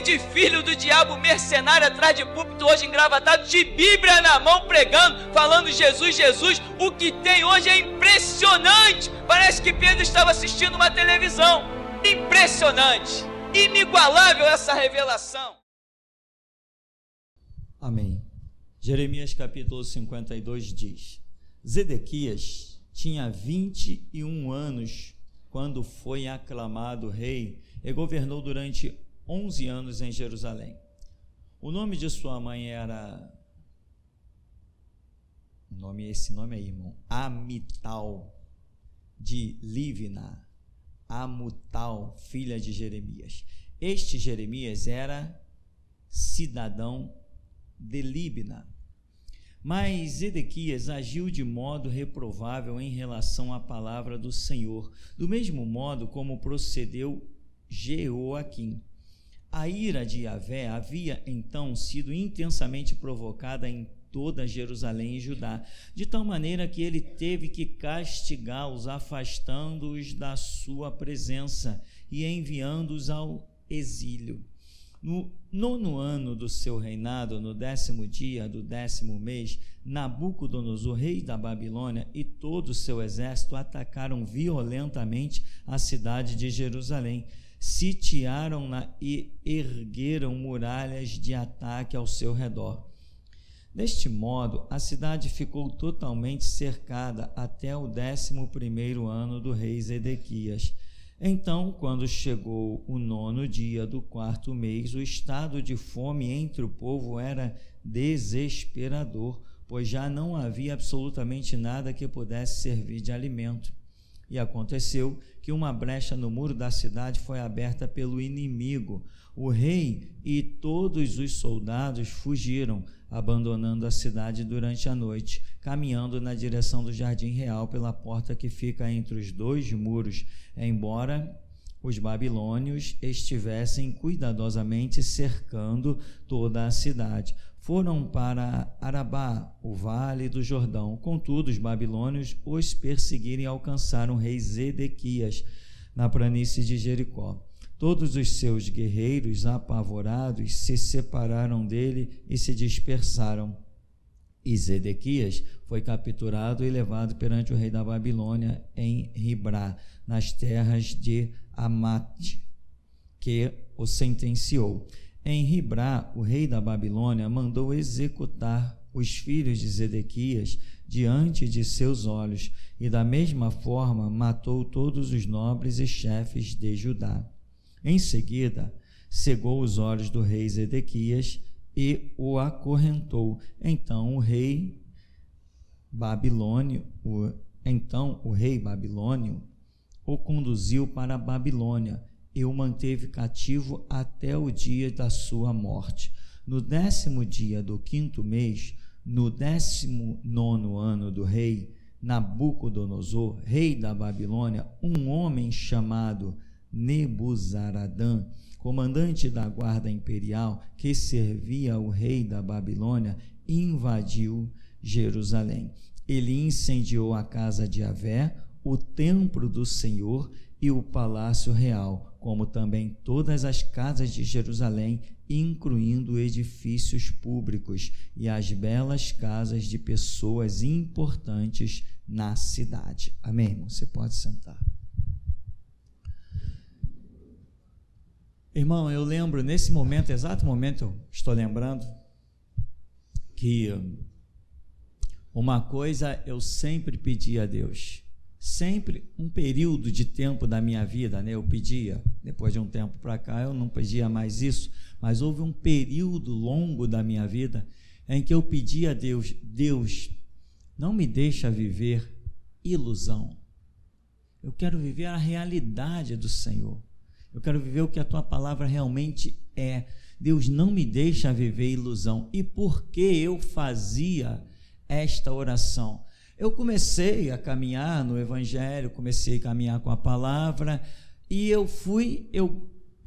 tem de filho do diabo mercenário atrás de púlpito hoje engravatado, de Bíblia na mão pregando, falando Jesus, Jesus. O que tem hoje é impressionante. Parece que Pedro estava assistindo uma televisão. Impressionante, inigualável essa revelação. Amém. Jeremias capítulo 52 diz: Zedequias tinha 21 anos quando foi aclamado rei e governou durante 11 anos em Jerusalém. O nome de sua mãe era, esse nome aí, irmão, Amital de Livna, Amutal, filha de Jeremias. Este Jeremias era cidadão de Libna. Mas Zedequias agiu de modo reprovável em relação à palavra do Senhor, do mesmo modo como procedeu Jeoaquim. A ira de Yahvé havia então sido intensamente provocada em toda Jerusalém e Judá, de tal maneira que ele teve que castigá-los, afastando-os da sua presença e enviando-os ao exílio. No 9º ano do seu reinado, no 10º dia do 10º mês, Nabucodonosor, rei da Babilônia, e todo o seu exército atacaram violentamente a cidade de Jerusalém, sitiaram-na e ergueram muralhas de ataque ao seu redor. Deste modo, a cidade ficou totalmente cercada até o 11º ano do rei Zedequias. Então, quando chegou o 9º dia do 4º mês, o estado de fome entre o povo era desesperador, pois já não havia absolutamente nada que pudesse servir de alimento. E aconteceu que uma brecha no muro da cidade foi aberta pelo inimigo. O rei e todos os soldados fugiram, abandonando a cidade durante a noite, caminhando na direção do jardim real pela porta que fica entre os dois muros, embora os babilônios estivessem cuidadosamente cercando toda a cidade. Foram para Arabá, o vale do Jordão. Contudo, os babilônios os perseguiram e alcançaram o rei Zedequias na planície de Jericó. Todos os seus guerreiros, apavorados, se separaram dele e se dispersaram. E Zedequias foi capturado e levado perante o rei da Babilônia em Ribrá, nas terras de Amate, que o sentenciou. Em Ribrá, o rei da Babilônia mandou executar os filhos de Zedequias diante de seus olhos, e da mesma forma matou todos os nobres e chefes de Judá. Em seguida, cegou os olhos do rei Zedequias e o acorrentou. Então o rei babilônio o conduziu para a Babilônia e o manteve cativo até o dia da sua morte. No 10º dia do 5º mês, no 19º ano do rei Nabucodonosor, rei da Babilônia, um homem chamado Nebuzaradã, comandante da guarda imperial que servia o rei da Babilônia, invadiu Jerusalém. Ele incendiou a casa de Yahvé, o templo do Senhor e o palácio real, como também todas as casas de Jerusalém, incluindo edifícios públicos e as belas casas de pessoas importantes na cidade. Amém, irmão? Você pode sentar. Irmão, eu lembro, nesse momento, exato momento, eu estou lembrando que uma coisa eu sempre pedi a Deus, sempre um período de tempo da minha vida, né, eu pedia, depois de um tempo para cá eu não pedia mais isso, mas houve um período longo da minha vida em que eu pedi a Deus, Deus, não me deixa viver ilusão, eu quero viver a realidade do Senhor. Eu quero viver o que a tua palavra realmente é. Deus, não me deixa viver ilusão. E por que eu fazia esta oração? Eu comecei a caminhar no Evangelho, comecei a caminhar com a palavra, e eu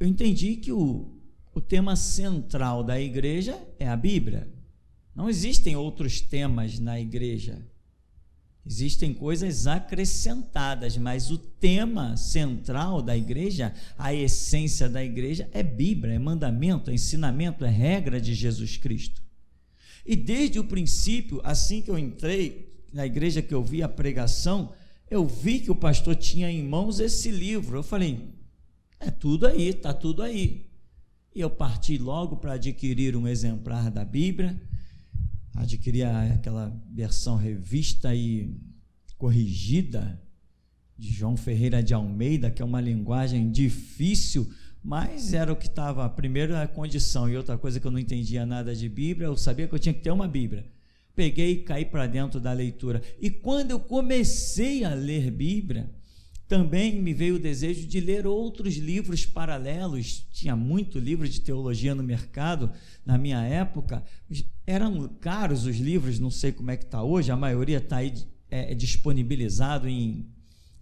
entendi que o tema central da igreja é a Bíblia. Não existem outros temas na igreja. Existem coisas acrescentadas, mas o tema central da igreja, a essência da igreja é Bíblia, é mandamento, é ensinamento, é regra de Jesus Cristo. E desde o princípio, assim que eu entrei na igreja, que eu vi a pregação, eu vi que o pastor tinha em mãos esse livro. Eu falei, é tudo aí, está tudo aí. E eu parti logo para adquirir um exemplar da Bíblia, adquiri aquela versão revista e corrigida de João Ferreira de Almeida, que é uma linguagem difícil, mas era o que estava, primeiro a condição, e outra coisa que eu não entendia nada de Bíblia, eu sabia que eu tinha que ter uma Bíblia. Peguei e caí para dentro da leitura, e quando eu comecei a ler Bíblia, também me veio o desejo de ler outros livros paralelos. Tinha muito livro de teologia no mercado na minha época, eram caros os livros, não sei como é que está hoje, a maioria está aí disponibilizado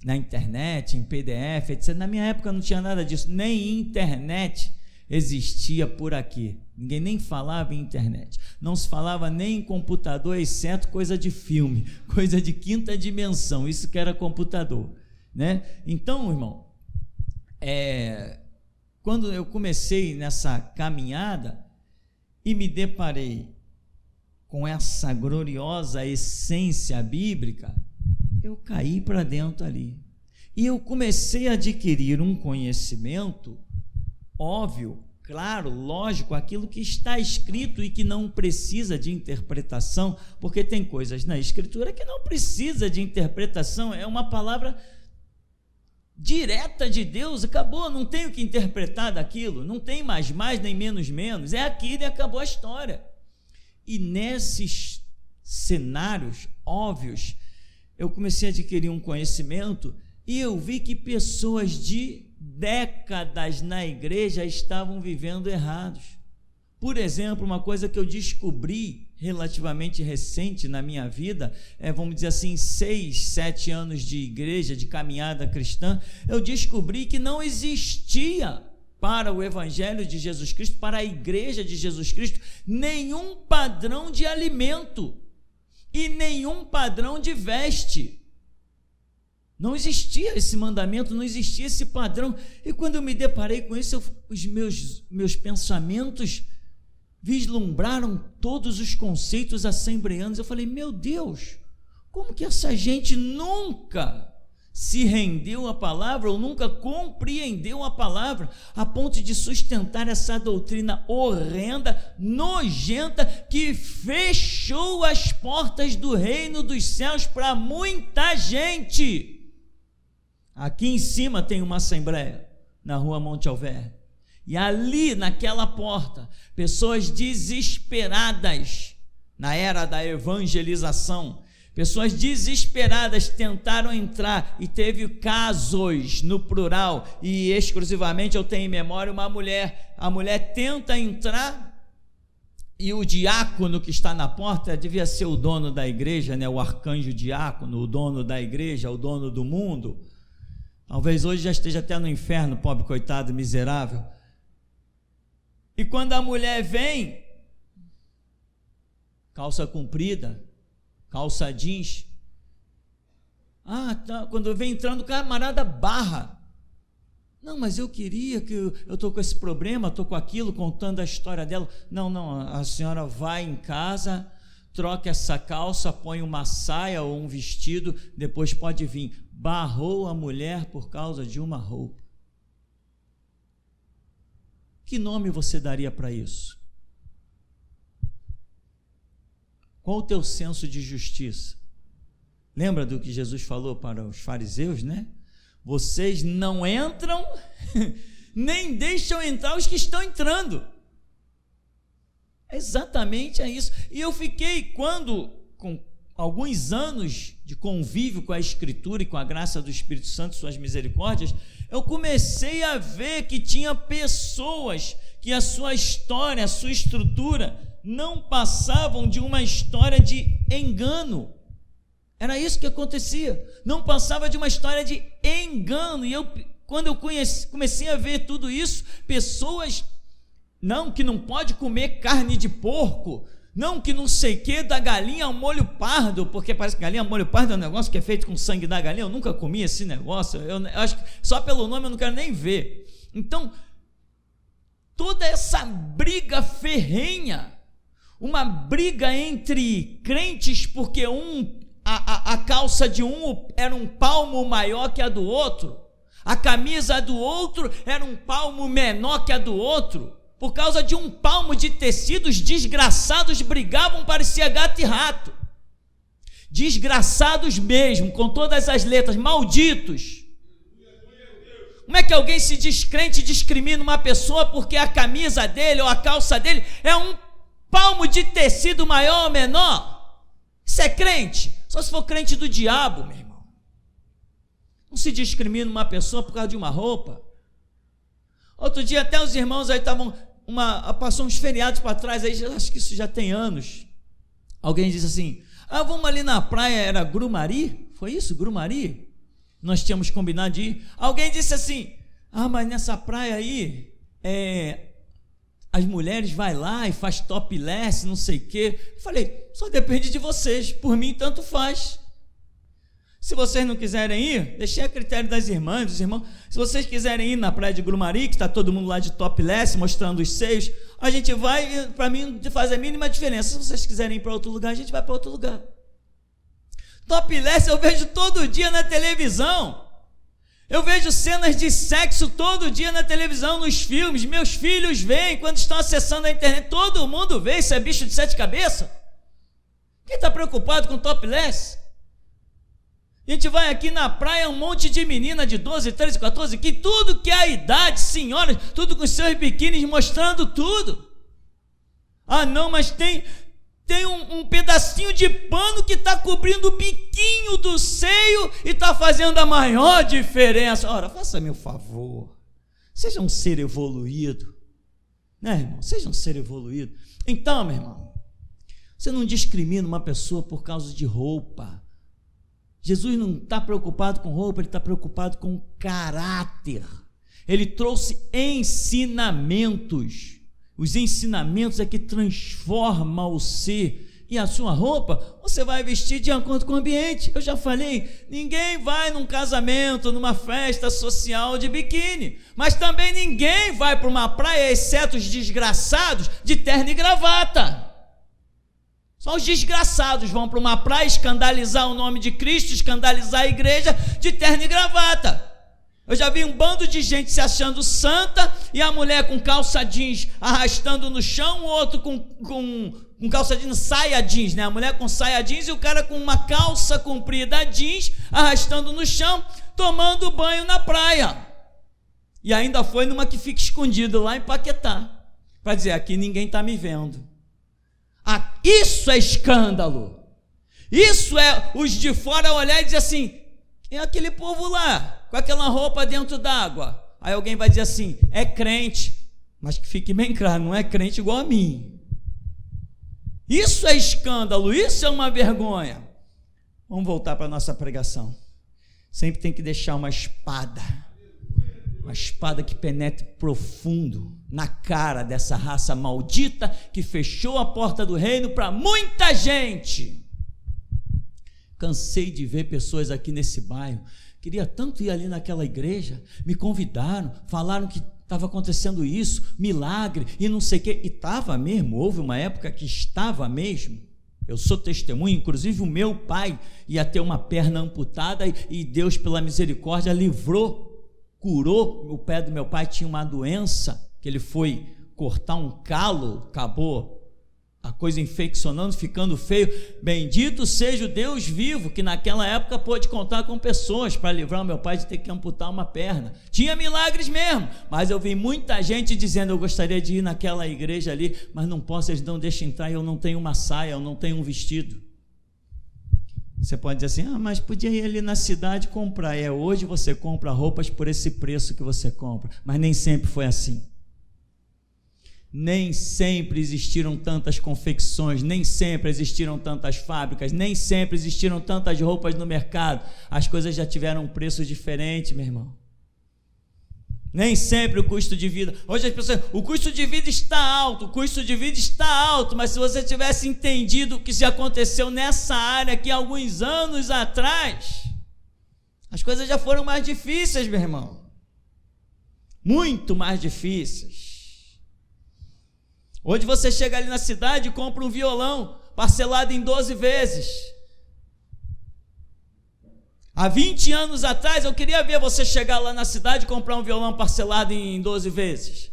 na internet, em PDF, etc. Na minha época não tinha nada disso, nem internet existia por aqui, ninguém nem falava em internet, não se falava nem em computador, exceto coisa de filme, coisa de quinta dimensão, isso que era computador, né? Então, irmão, quando eu comecei nessa caminhada e me deparei com essa gloriosa essência bíblica, eu caí para dentro ali, e eu comecei a adquirir um conhecimento óbvio, claro, lógico, aquilo que está escrito e que não precisa de interpretação, porque tem coisas na Escritura que não precisa de interpretação, é uma palavra direta de Deus, acabou, não tenho que interpretar daquilo, não tem mais nem menos, é aquilo e acabou a história. E nesses cenários óbvios, eu comecei a adquirir um conhecimento e eu vi que pessoas de décadas na igreja estavam vivendo errados. Por exemplo, uma coisa que eu descobri relativamente recente na minha vida, vamos dizer assim, 6, 7 anos de igreja, de caminhada cristã, eu descobri que não existia para o Evangelho de Jesus Cristo, para a igreja de Jesus Cristo, nenhum padrão de alimento e nenhum padrão de veste. Não existia esse mandamento, não existia esse padrão. E quando eu me deparei com isso, os meus pensamentos vislumbraram todos os conceitos assembleanos. Eu falei, meu Deus, como que essa gente nunca se rendeu à palavra ou nunca compreendeu a palavra a ponto de sustentar essa doutrina horrenda, nojenta, que fechou as portas do reino dos céus para muita gente. Aqui em cima tem uma assembleia, na rua Monte Alverne, e ali naquela porta, pessoas desesperadas, na era da evangelização, pessoas desesperadas tentaram entrar, e teve casos, no plural, e exclusivamente eu tenho em memória uma mulher, a mulher tenta entrar, e o diácono que está na porta, devia ser o dono da igreja, né? O arcanjo diácono, o dono da igreja, o dono do mundo, talvez hoje já esteja até no inferno, pobre coitado, miserável. E quando a mulher vem, calça comprida, calça jeans, quando vem entrando, o camarada barra, não, mas eu queria que eu estou com esse problema, estou com aquilo, contando a história dela. Não, a senhora vai em casa, troca essa calça, põe uma saia ou um vestido, depois pode vir. Barrou a mulher por causa de uma roupa. Que nome você daria para isso? Qual o teu senso de justiça? Lembra do que Jesus falou para os fariseus, né? Vocês não entram, nem deixam entrar os que estão entrando. Exatamente é isso. E eu fiquei, com alguns anos de convívio com a Escritura e com a graça do Espírito Santo, suas misericórdias, eu comecei a ver que tinha pessoas que a sua história, a sua estrutura, não passavam de uma história de engano. Era isso que acontecia, não passava de uma história de engano. E quando eu comecei a ver tudo isso, pessoas, que não pode comer carne de porco, Não que não sei o que da galinha ao molho pardo, porque parece que galinha ao molho pardo é um negócio que é feito com sangue da galinha. Eu nunca comi esse negócio, eu acho que só pelo nome eu não quero nem ver. Então, toda essa briga ferrenha, uma briga entre crentes, porque a calça de um era um palmo maior que a do outro, a camisa do outro era um palmo menor que a do outro. Por causa de um palmo de tecido, os desgraçados brigavam, parecia gato e rato. Desgraçados mesmo, com todas as letras, malditos. Como é que alguém se descrente e discrimina uma pessoa porque a camisa dele ou a calça dele é um palmo de tecido maior ou menor? Isso é crente? Só se for crente do diabo, meu irmão. Não se discrimina uma pessoa por causa de uma roupa. Outro dia até os irmãos aí estavam... passou uns feriados para trás, aí acho que isso já tem anos. Alguém disse assim: vamos ali na praia, era Grumari? Foi isso, Grumari? Nós tínhamos combinado de ir. Alguém disse assim: mas nessa praia aí, as mulheres vai lá e faz topless, não sei o quê. Eu falei: só depende de vocês, por mim tanto faz. Se vocês não quiserem ir, deixei a critério das irmãs, dos irmãos. Se vocês quiserem ir na praia de Grumari, que está todo mundo lá de topless, mostrando os seios, a gente vai, para mim não faz a mínima diferença. Se vocês quiserem ir para outro lugar, a gente vai para outro lugar. Topless eu vejo todo dia na televisão. Eu vejo cenas de sexo todo dia na televisão, nos filmes. Meus filhos veem quando estão acessando a internet. Todo mundo vê, isso é bicho de 7 cabeças. Quem está preocupado com topless? A gente vai aqui na praia, um monte de menina de 12, 13, 14, que tudo que é a idade, senhoras, tudo com seus biquínis mostrando tudo. Não, mas tem um pedacinho de pano que está cobrindo o biquinho do seio e está fazendo a maior diferença. Ora, faça-me o favor, seja um ser evoluído, né, irmão? Seja um ser evoluído. Então, meu irmão, você não discrimina uma pessoa por causa de roupa. Jesus não está preocupado com roupa, ele está preocupado com caráter. Ele trouxe ensinamentos. Os ensinamentos é que transformam o ser. E a sua roupa, você vai vestir de acordo com o ambiente. Eu já falei, ninguém vai num casamento, numa festa social de biquíni. Mas também ninguém vai para uma praia, exceto os desgraçados, de terno e gravata. Só os desgraçados vão para uma praia escandalizar o nome de Cristo, escandalizar a igreja de terno e gravata. Eu já vi um bando de gente se achando santa e a mulher com calça jeans arrastando no chão, o outro com calça jeans, saia jeans, né? A mulher com saia jeans e o cara com uma calça comprida jeans arrastando no chão, tomando banho na praia. E ainda foi numa que fica escondida lá em Paquetá, para dizer: aqui ninguém está me vendo. Isso é escândalo. Isso é os de fora olhar e dizer assim: quem é aquele povo lá, com aquela roupa dentro d'água? Aí alguém vai dizer assim: é crente. Mas que fique bem claro, não é crente igual a mim. Isso é escândalo, isso é uma vergonha. Vamos voltar para a nossa pregação. Sempre tem que deixar uma espada que penetre profundo na cara dessa raça maldita que fechou a porta do reino para muita gente. Cansei de ver pessoas aqui nesse bairro, queria tanto ir ali naquela igreja, me convidaram, falaram que estava acontecendo isso, milagre e não sei o que, e estava mesmo, houve uma época que estava mesmo. Eu sou testemunha, inclusive o meu pai ia ter uma perna amputada e Deus, pela misericórdia, livrou, curou. O pé do meu pai tinha uma doença, que ele foi cortar um calo, acabou a coisa infeccionando, ficando feio. Bendito seja o Deus vivo, que naquela época pôde contar com pessoas para livrar o meu pai de ter que amputar uma perna. Tinha milagres mesmo, mas eu vi muita gente dizendo: eu gostaria de ir naquela igreja ali, mas não posso, eles não deixam entrar, eu não tenho uma saia, eu não tenho um vestido. Você pode dizer assim: mas podia ir ali na cidade comprar. Hoje você compra roupas por esse preço que você compra, mas nem sempre foi assim. Nem sempre existiram tantas confecções, nem sempre existiram tantas fábricas, nem sempre existiram tantas roupas no mercado. As coisas já tiveram um preço diferente, meu irmão. Nem sempre o custo de vida. Hoje as pessoas, o custo de vida está alto, mas se você tivesse entendido o que se aconteceu nessa área aqui alguns anos atrás, as coisas já foram mais difíceis, meu irmão. Muito mais difíceis. Hoje você chega ali na cidade e compra um violão parcelado em 12 vezes. Há 20 anos atrás, eu queria ver você chegar lá na cidade e comprar um violão parcelado em 12 vezes.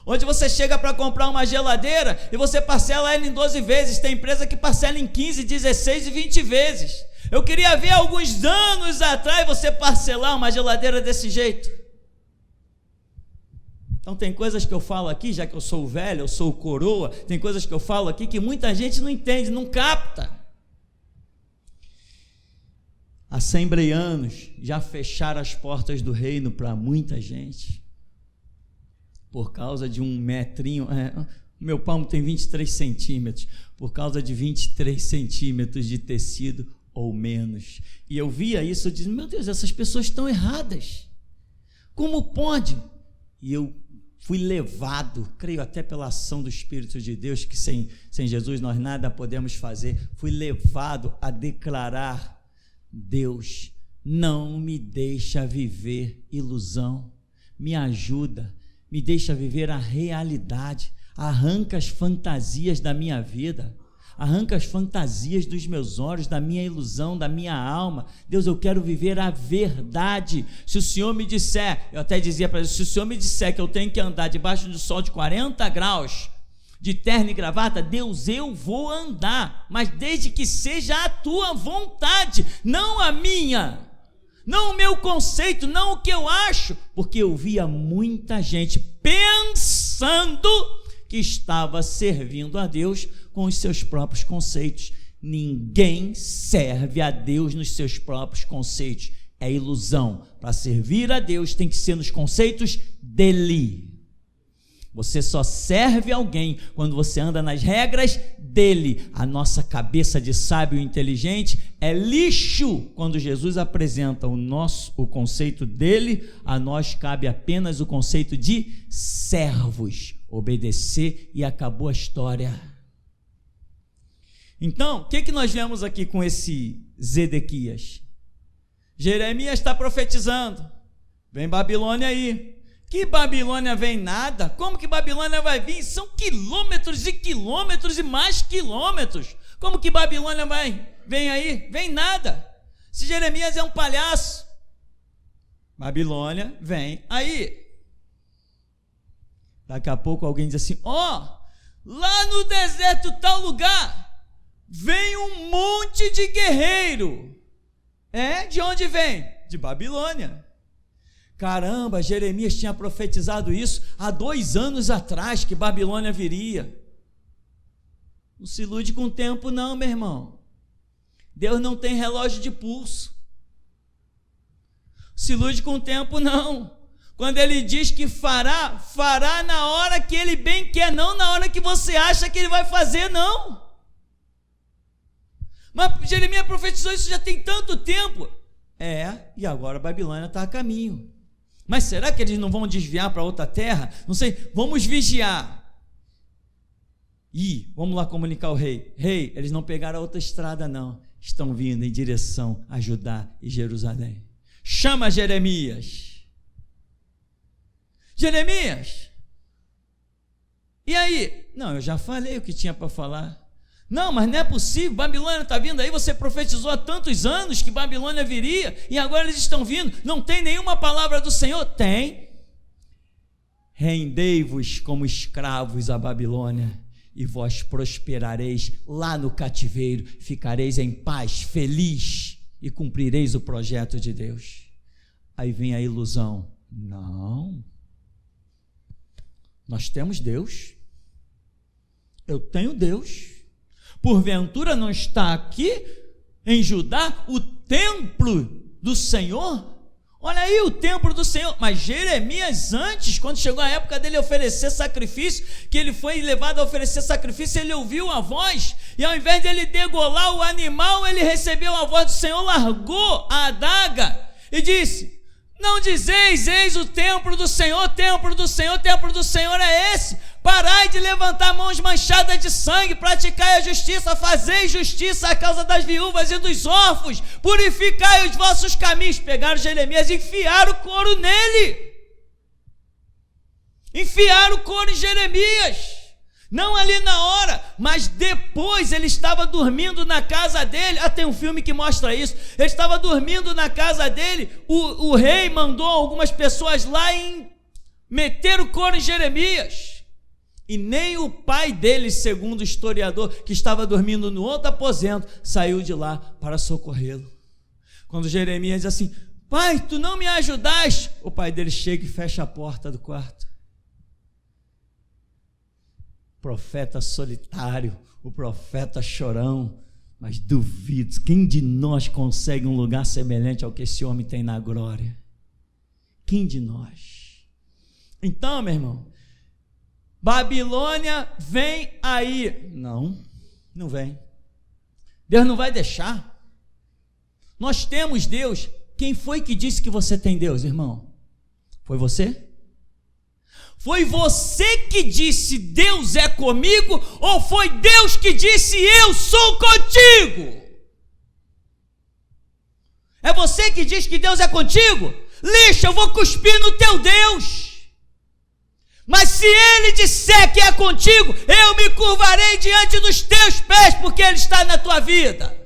Onde você chega para comprar uma geladeira e você parcela ela em 12 vezes. Tem empresa que parcela em 15, 16 e 20 vezes. Eu queria ver alguns anos atrás você parcelar uma geladeira desse jeito. Então tem coisas que eu falo aqui, já que eu sou velho, eu sou coroa, tem coisas que eu falo aqui que muita gente não entende, não capta. Assembleianos já fecharam as portas do reino para muita gente, por causa de um metrinho, meu palmo tem 23 centímetros, por causa de 23 centímetros de tecido ou menos. E eu via isso, eu dizia, meu Deus, essas pessoas estão erradas, como pode? E eu fui levado, creio até pela ação do Espírito de Deus, que sem Jesus nós nada podemos fazer, fui levado a declarar: Deus, não me deixa viver ilusão, me ajuda, me deixa viver a realidade, arranca as fantasias da minha vida, arranca as fantasias dos meus olhos, da minha ilusão, da minha alma. Deus, eu quero viver a verdade. Se o Senhor me disser, eu até dizia para ele, se o Senhor me disser que eu tenho que andar debaixo do sol de 40 graus, de terno e gravata, Deus, eu vou andar, mas desde que seja a tua vontade, não a minha, não o meu conceito, não o que eu acho, porque eu via muita gente pensando que estava servindo a Deus com os seus próprios conceitos. Ninguém serve a Deus nos seus próprios conceitos, é ilusão. Para servir a Deus tem que ser nos conceitos dele. Você só serve alguém quando você anda nas regras dele. A nossa cabeça de sábio e inteligente é lixo. Quando Jesus apresenta o conceito dele, a nós cabe apenas o conceito de servos. Obedecer e acabou a história. Então, o que nós vemos aqui com esse Zedequias? Jeremias está profetizando. Vem Babilônia aí. Que Babilônia vem nada? Como que Babilônia vai vir? São quilômetros e quilômetros e mais quilômetros. Como que Babilônia vem aí? Vem nada. Se Jeremias é um palhaço, Babilônia vem aí. Daqui a pouco alguém diz assim, lá no deserto tal lugar, vem um monte de guerreiro. De onde vem? De Babilônia. Caramba, Jeremias tinha profetizado isso há 2 anos atrás, que Babilônia viria. Não se ilude com o tempo não, meu irmão. Deus não tem relógio de pulso. Se ilude com o tempo não. Quando ele diz que fará, fará na hora que ele bem quer, não na hora que você acha que ele vai fazer, não. Mas Jeremias profetizou isso já tem tanto tempo. E agora a Babilônia está a caminho. Mas será que eles não vão desviar para outra terra? Não sei, vamos vigiar. Vamos lá comunicar ao rei. Rei, eles não pegaram a outra estrada não. Estão vindo em direção a Judá e Jerusalém. Chama Jeremias. Jeremias, e aí? Não, eu já falei o que tinha para falar. Não, mas não é possível, Babilônia está vindo aí, você profetizou há tantos anos que Babilônia viria, e agora eles estão vindo, não tem nenhuma palavra do Senhor? Tem. Rendei-vos como escravos à Babilônia, e vós prosperareis lá no cativeiro, ficareis em paz, feliz, e cumprireis o projeto de Deus. Aí vem a ilusão. Não. Nós temos Deus. Eu tenho Deus. Porventura não está aqui em Judá o templo do Senhor? Olha aí o templo do Senhor. Mas Jeremias antes, quando chegou a época dele oferecer sacrifício, que ele foi levado a oferecer sacrifício, ele ouviu a voz, e ao invés de ele degolar o animal, ele recebeu a voz do Senhor, largou a adaga e disse, Não dizeis, eis o templo do Senhor, templo do Senhor, templo do Senhor é esse. Parai de levantar mãos manchadas de sangue, praticai a justiça, fazei justiça à causa das viúvas e dos órfãos, purificai os vossos caminhos. Pegaram Jeremias e enfiaram o couro nele. Enfiaram o couro em Jeremias. Não ali na hora, mas depois ele estava dormindo na casa dele. Tem um filme que mostra isso. Ele estava dormindo na casa dele. O rei mandou algumas pessoas lá e meter o couro em Jeremias. E nem o pai dele, segundo o historiador, que estava dormindo no outro aposento, saiu de lá para socorrê-lo. Quando Jeremias diz assim: pai, tu não me ajudaste, o pai dele chega e fecha a porta do quarto. Profeta solitário, o profeta chorão, mas duvido, quem de nós consegue um lugar semelhante ao que esse homem tem na glória? Quem de nós? Então, meu irmão, Babilônia vem aí. Não vem. Deus não vai deixar. Nós temos Deus. Quem foi que disse que você tem Deus, irmão? Foi você? Foi você que disse Deus é comigo, ou foi Deus que disse eu sou contigo? É você que diz que Deus é contigo? Lixa, eu vou cuspir no teu Deus. Mas se ele disser que é contigo, eu me curvarei diante dos teus pés, porque ele está na tua vida.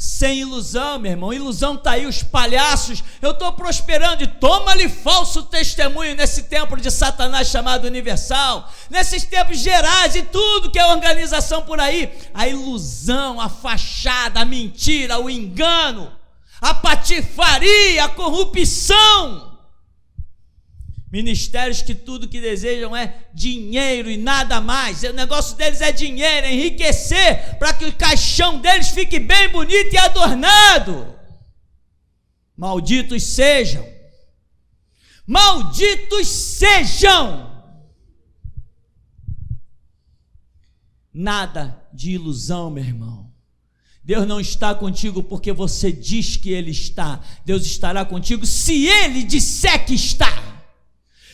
Sem ilusão, meu irmão, ilusão está aí, os palhaços, eu estou prosperando, e toma-lhe falso testemunho nesse templo de Satanás chamado universal, nesses tempos gerais e tudo que é organização por aí, a ilusão, a fachada, a mentira, o engano, a patifaria, a corrupção, ministérios que tudo que desejam é dinheiro e nada mais. O negócio deles é dinheiro, é enriquecer, para que o caixão deles fique bem bonito e adornado. Malditos sejam. Malditos sejam. Nada de ilusão, meu irmão. Deus não está contigo porque você diz que Ele está. Deus estará contigo se Ele disser que está.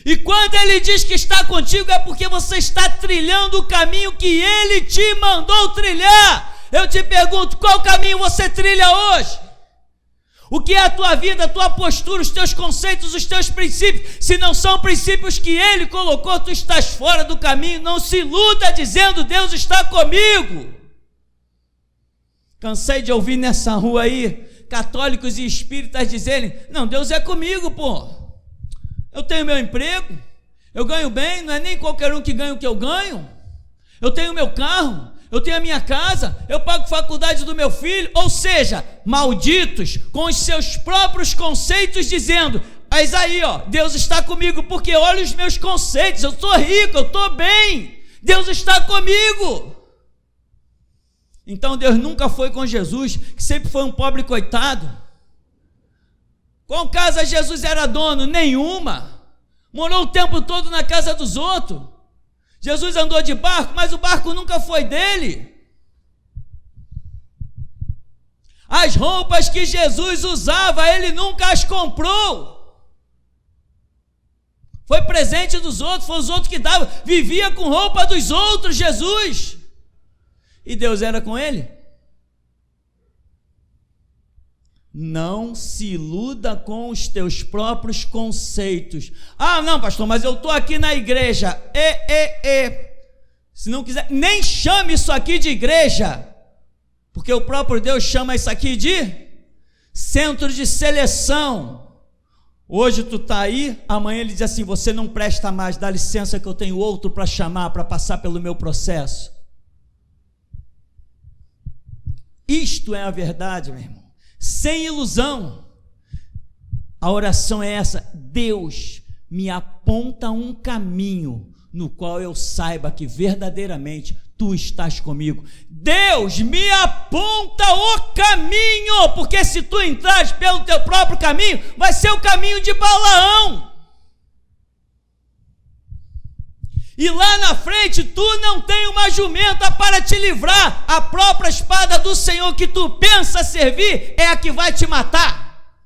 E quando Ele diz que está contigo, é porque você está trilhando o caminho que Ele te mandou trilhar. Eu te pergunto, qual caminho você trilha hoje? O que é a tua vida, a tua postura, os teus conceitos, os teus princípios? Se não são princípios que Ele colocou, tu estás fora do caminho. Não se iluda dizendo Deus está comigo. Cansei de ouvir nessa rua aí católicos e espíritas dizerem: não, Deus é comigo, pô. Eu tenho meu emprego, eu ganho bem, não é nem qualquer um que ganha o que eu ganho. Eu tenho meu carro, eu tenho a minha casa, eu pago faculdade do meu filho. Ou seja, malditos com os seus próprios conceitos, dizendo: mas aí, ó, Deus está comigo, porque olha os meus conceitos, eu estou rico, eu estou bem, Deus está comigo. Então Deus nunca foi com Jesus, que sempre foi um pobre coitado. Qual casa Jesus era dono? Nenhuma. Morou o tempo todo na casa dos outros. Jesus andou de barco, mas o barco nunca foi dele. As roupas que Jesus usava, Ele nunca as comprou. Foi presente dos outros, foi os outros que davam. Vivia com roupa dos outros, Jesus. E Deus era com Ele? Não se iluda com os teus próprios conceitos. Ah, não, pastor, mas eu estou aqui na igreja. Se não quiser, nem chame isso aqui de igreja, porque o próprio Deus chama isso aqui de centro de seleção. Hoje tu está aí, amanhã Ele diz assim: você não presta mais, dá licença que eu tenho outro para chamar, para passar pelo meu processo. Isto é a verdade, meu irmão. Sem ilusão. A oração é essa: Deus, me aponta um caminho no qual eu saiba que verdadeiramente Tu estás comigo. Deus, me aponta o caminho, porque se Tu entrares pelo Teu próprio caminho, vai ser o caminho de Balaão. E lá na frente tu não tem uma jumenta para te livrar. A própria espada do Senhor que tu pensa servir é a que vai te matar.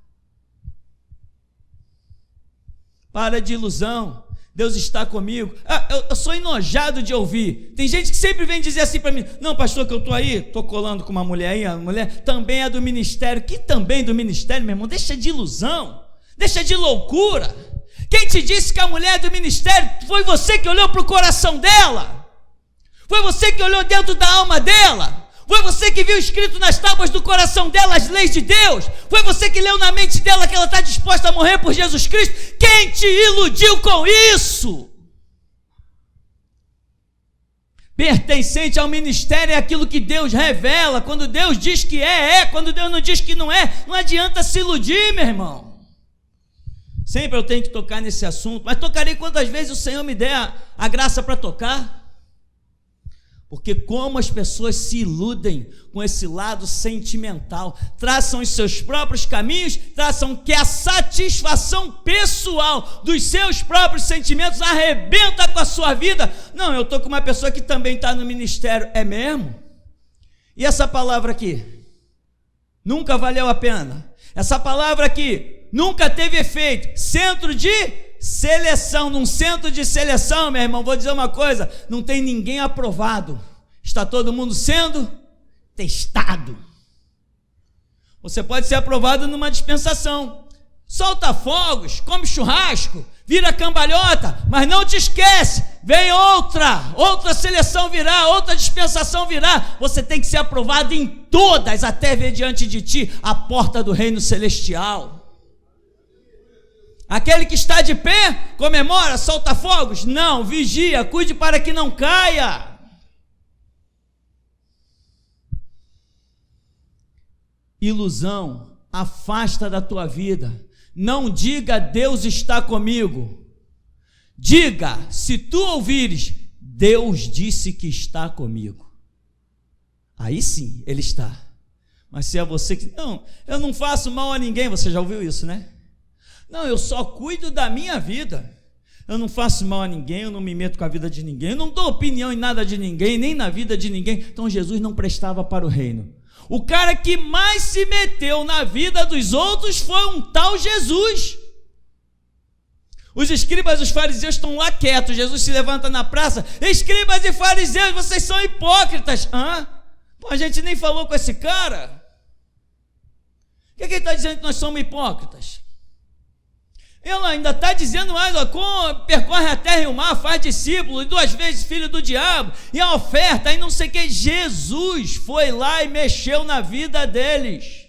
Para de ilusão. Deus está comigo. Eu sou enojado de ouvir. Tem gente que sempre vem dizer assim para mim: não, pastor, que eu estou colando com uma mulher aí, a mulher também é do ministério. Que também do ministério, meu irmão? Deixa de ilusão, deixa de loucura. Quem te disse que a mulher é do ministério? Foi você que olhou para o coração dela? Foi você que olhou dentro da alma dela? Foi você que viu escrito nas tábuas do coração dela as leis de Deus? Foi você que leu na mente dela que ela está disposta a morrer por Jesus Cristo? Quem te iludiu com isso? Pertencente ao ministério é aquilo que Deus revela. Quando Deus diz que é. Quando Deus não diz que não é, não adianta se iludir, meu irmão. Sempre eu tenho que tocar nesse assunto, mas tocarei quantas vezes o Senhor me der a graça para tocar. Porque como as pessoas se iludem com esse lado sentimental, traçam os seus próprios caminhos, traçam que a satisfação pessoal dos seus próprios sentimentos arrebenta com a sua vida. Não, eu estou com uma pessoa que também está no ministério, é mesmo? E essa palavra aqui? Nunca valeu a pena. Essa palavra aqui nunca teve efeito. Centro de seleção, num centro de seleção, meu irmão, vou dizer uma coisa: não tem ninguém aprovado, está todo mundo sendo testado. Você pode ser aprovado numa dispensação, solta fogos, come churrasco, vira cambalhota, mas não te esquece, vem outra seleção virá, outra dispensação virá. Você tem que ser aprovado em todas, até ver diante de ti a porta do reino celestial. Aquele que está de pé, comemora, solta fogos? Não, vigia, cuide para que não caia. Ilusão afasta da tua vida. Não diga Deus está comigo. Diga, se tu ouvires, Deus disse que está comigo. Aí sim, Ele está. Mas se é você que... Não, eu não faço mal a ninguém. Você já ouviu isso, né? Não, eu só cuido da minha vida. Eu não faço mal a ninguém, eu não me meto com a vida de ninguém, eu não dou opinião em nada de ninguém, nem na vida de ninguém. Então Jesus não prestava para o reino. O cara que mais se meteu na vida dos outros foi um tal Jesus. Os escribas e os fariseus estão lá quietos. Jesus se levanta na praça: escribas e fariseus, vocês são hipócritas. Pô, a gente nem falou com esse cara. O que ele está dizendo que nós somos hipócritas? Ele ainda está dizendo mais: percorre a terra e o mar, faz discípulo, e 2 vezes filho do diabo, e a oferta, e não sei o que. Jesus foi lá e mexeu na vida deles.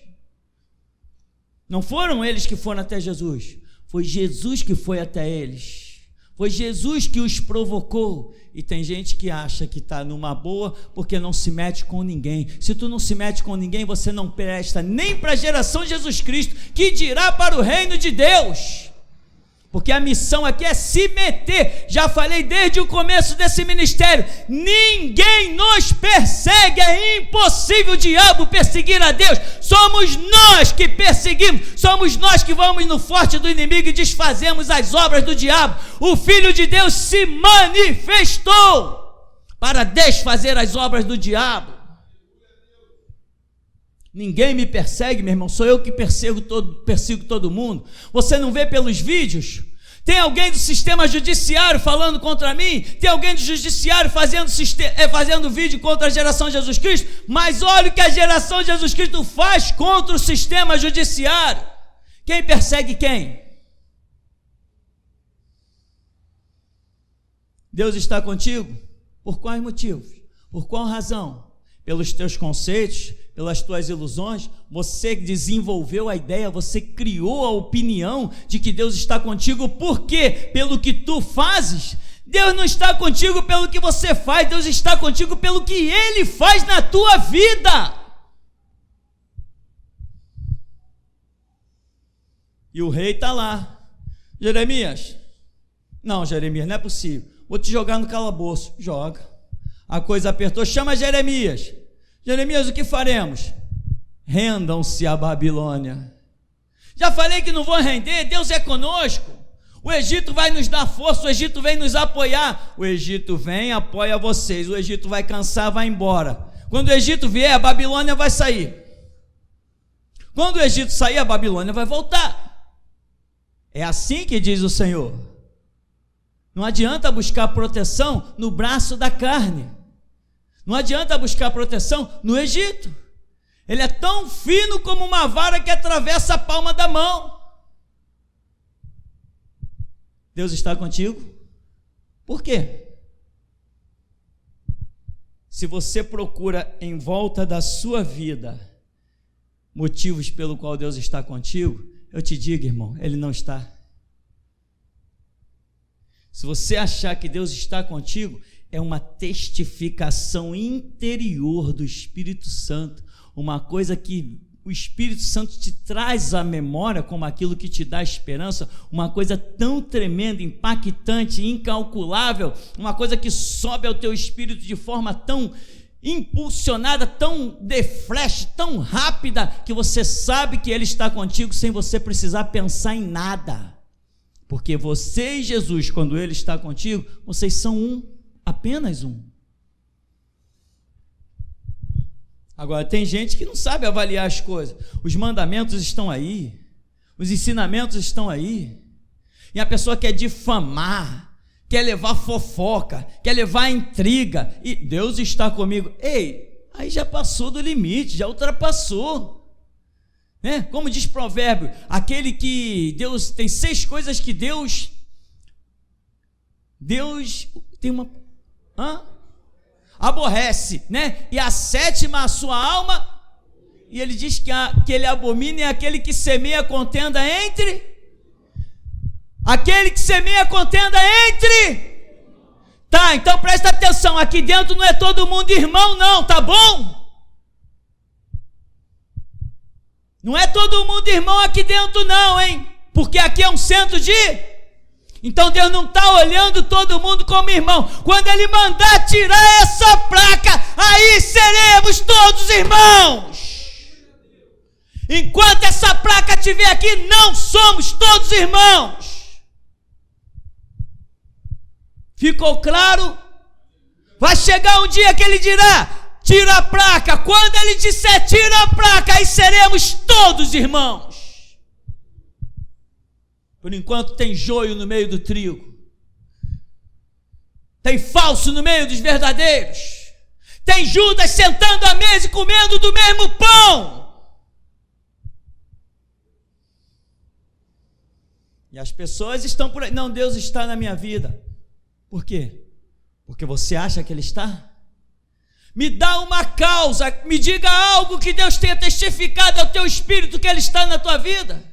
Não foram eles que foram até Jesus, foi Jesus que foi até eles. Foi Jesus que os provocou. E tem gente que acha que está numa boa porque não se mete com ninguém. Se tu não se mete com ninguém, você não presta nem para a geração de Jesus Cristo, que dirá para o reino de Deus. Porque a missão aqui é se meter. Já falei desde o começo desse ministério: ninguém nos persegue, é impossível o diabo perseguir a Deus. Somos nós que perseguimos, somos nós que vamos no forte do inimigo e desfazemos as obras do diabo. O Filho de Deus se manifestou para desfazer as obras do diabo. Ninguém me persegue, meu irmão, sou eu que persigo todo mundo. Você não vê pelos vídeos? Tem alguém do sistema judiciário falando contra mim? Tem alguém do judiciário fazendo vídeo contra a geração de Jesus Cristo? Mas olha o que a geração de Jesus Cristo faz contra o sistema judiciário. Quem persegue quem? Deus está contigo? Por quais motivos? Por qual razão? Pelos teus conceitos, pelas tuas ilusões? Você desenvolveu a ideia, você criou a opinião de que Deus está contigo. Por quê? Pelo que tu fazes? Deus não está contigo pelo que você faz, Deus está contigo pelo que Ele faz na tua vida. E o rei está lá: Jeremias, não, Jeremias, não é possível, vou te jogar no calabouço. Joga. A coisa apertou, chama Jeremias. Jeremias, o que faremos? Rendam-se à Babilônia. Já falei que não vou render, Deus é conosco. O Egito vai nos dar força, o Egito vem nos apoiar. O Egito vem, apoia vocês. O Egito vai cansar, vai embora. Quando o Egito vier, a Babilônia vai sair. Quando o Egito sair, a Babilônia vai voltar. É assim que diz o Senhor. Não adianta buscar proteção no braço da carne. Não adianta buscar proteção no Egito. Ele é tão fino como uma vara que atravessa a palma da mão. Deus está contigo? Por quê? Se você procura em volta da sua vida motivos pelo qual Deus está contigo, eu te digo, irmão, Ele não está. Se você achar que Deus está contigo, é uma testificação interior do Espírito Santo, uma coisa que o Espírito Santo te traz à memória como aquilo que te dá esperança, uma coisa tão tremenda, impactante, incalculável, uma coisa que sobe ao teu espírito de forma tão impulsionada, tão de flash, tão rápida, que você sabe que Ele está contigo sem você precisar pensar em nada, porque você e Jesus, quando Ele está contigo, vocês são um, apenas um. Agora, tem gente que não sabe avaliar as coisas. Os mandamentos estão aí, os ensinamentos estão aí, e a pessoa quer difamar, quer levar fofoca, quer levar intriga, e Deus está comigo. Ei, aí já passou do limite, já ultrapassou, né? Como diz Provérbio, aquele que Deus, tem 6 coisas que Deus tem uma... aborrece, né? E a 7ª a sua alma, e ele diz que ele abomina é aquele que semeia contenda entre, tá, então presta atenção, aqui dentro não é todo mundo irmão não, tá bom? Não é todo mundo irmão aqui dentro não, hein? Porque aqui é um centro de... Então Deus não está olhando todo mundo como irmão. Quando Ele mandar tirar essa placa, aí seremos todos irmãos. Enquanto essa placa estiver aqui, não somos todos irmãos. Ficou claro? Vai chegar um dia que Ele dirá, tira a placa. Quando Ele disser tira a placa, aí seremos todos irmãos. Por enquanto tem joio no meio do trigo, tem falso no meio dos verdadeiros, tem Judas sentando à mesa e comendo do mesmo pão. E as pessoas estão por aí, não, Deus está na minha vida. Por quê? Porque você acha que Ele está? Me dá uma causa, me diga algo que Deus tenha testificado ao teu espírito que Ele está na tua vida.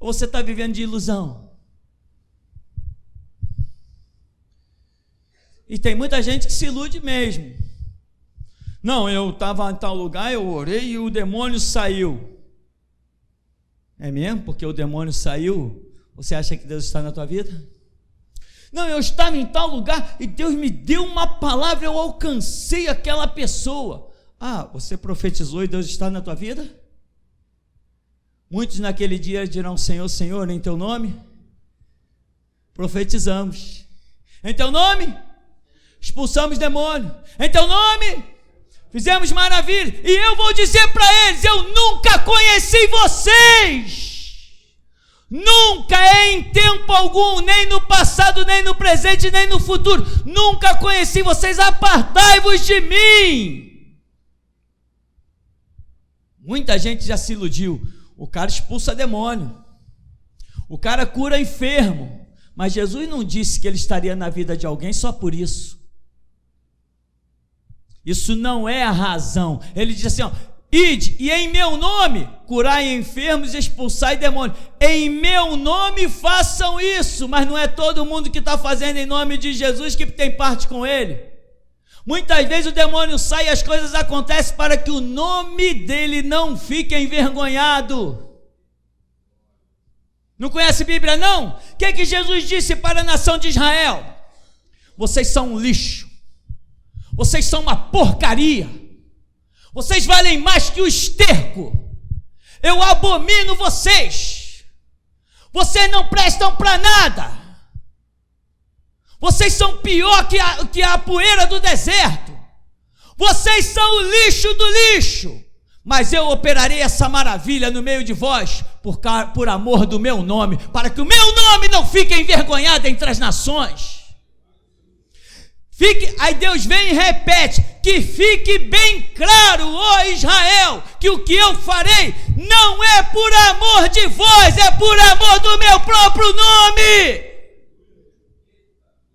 Ou você está vivendo de ilusão? E tem muita gente que se ilude mesmo. Não, eu estava em tal lugar, eu orei e o demônio saiu. É mesmo? Porque o demônio saiu, você acha que Deus está na tua vida? Não, eu estava em tal lugar e Deus me deu uma palavra, eu alcancei aquela pessoa. Ah, você profetizou e Deus está na tua vida? Muitos naquele dia dirão, Senhor, Senhor, em teu nome profetizamos, em teu nome expulsamos demônio, em teu nome fizemos maravilha, e eu vou dizer para eles, eu nunca conheci vocês, nunca, em tempo algum, nem no passado, nem no presente, nem no futuro, nunca conheci vocês, apartai-vos de mim. Muita gente já se iludiu. O cara expulsa demônio, o cara cura enfermo, mas Jesus não disse que Ele estaria na vida de alguém só por isso. Isso não é a razão. Ele diz assim, ó, ide e em meu nome curai enfermos e expulsai demônios. Em meu nome façam isso, mas não é todo mundo que está fazendo em nome de Jesus que tem parte com Ele. Muitas vezes o demônio sai e as coisas acontecem para que o nome dele não fique envergonhado. Não conhece Bíblia não? O que Jesus disse para a nação de Israel? Vocês são um lixo, vocês são uma porcaria, vocês valem mais que o esterco, eu abomino vocês, vocês não prestam para nada. Vocês são pior que a poeira do deserto. Vocês são o lixo do lixo. Mas eu operarei essa maravilha no meio de vós, por amor do meu nome, para que o meu nome não fique envergonhado entre as nações. Aí Deus vem e repete: que fique bem claro, ó Israel, que o que eu farei não é por amor de vós, é por amor do meu próprio nome.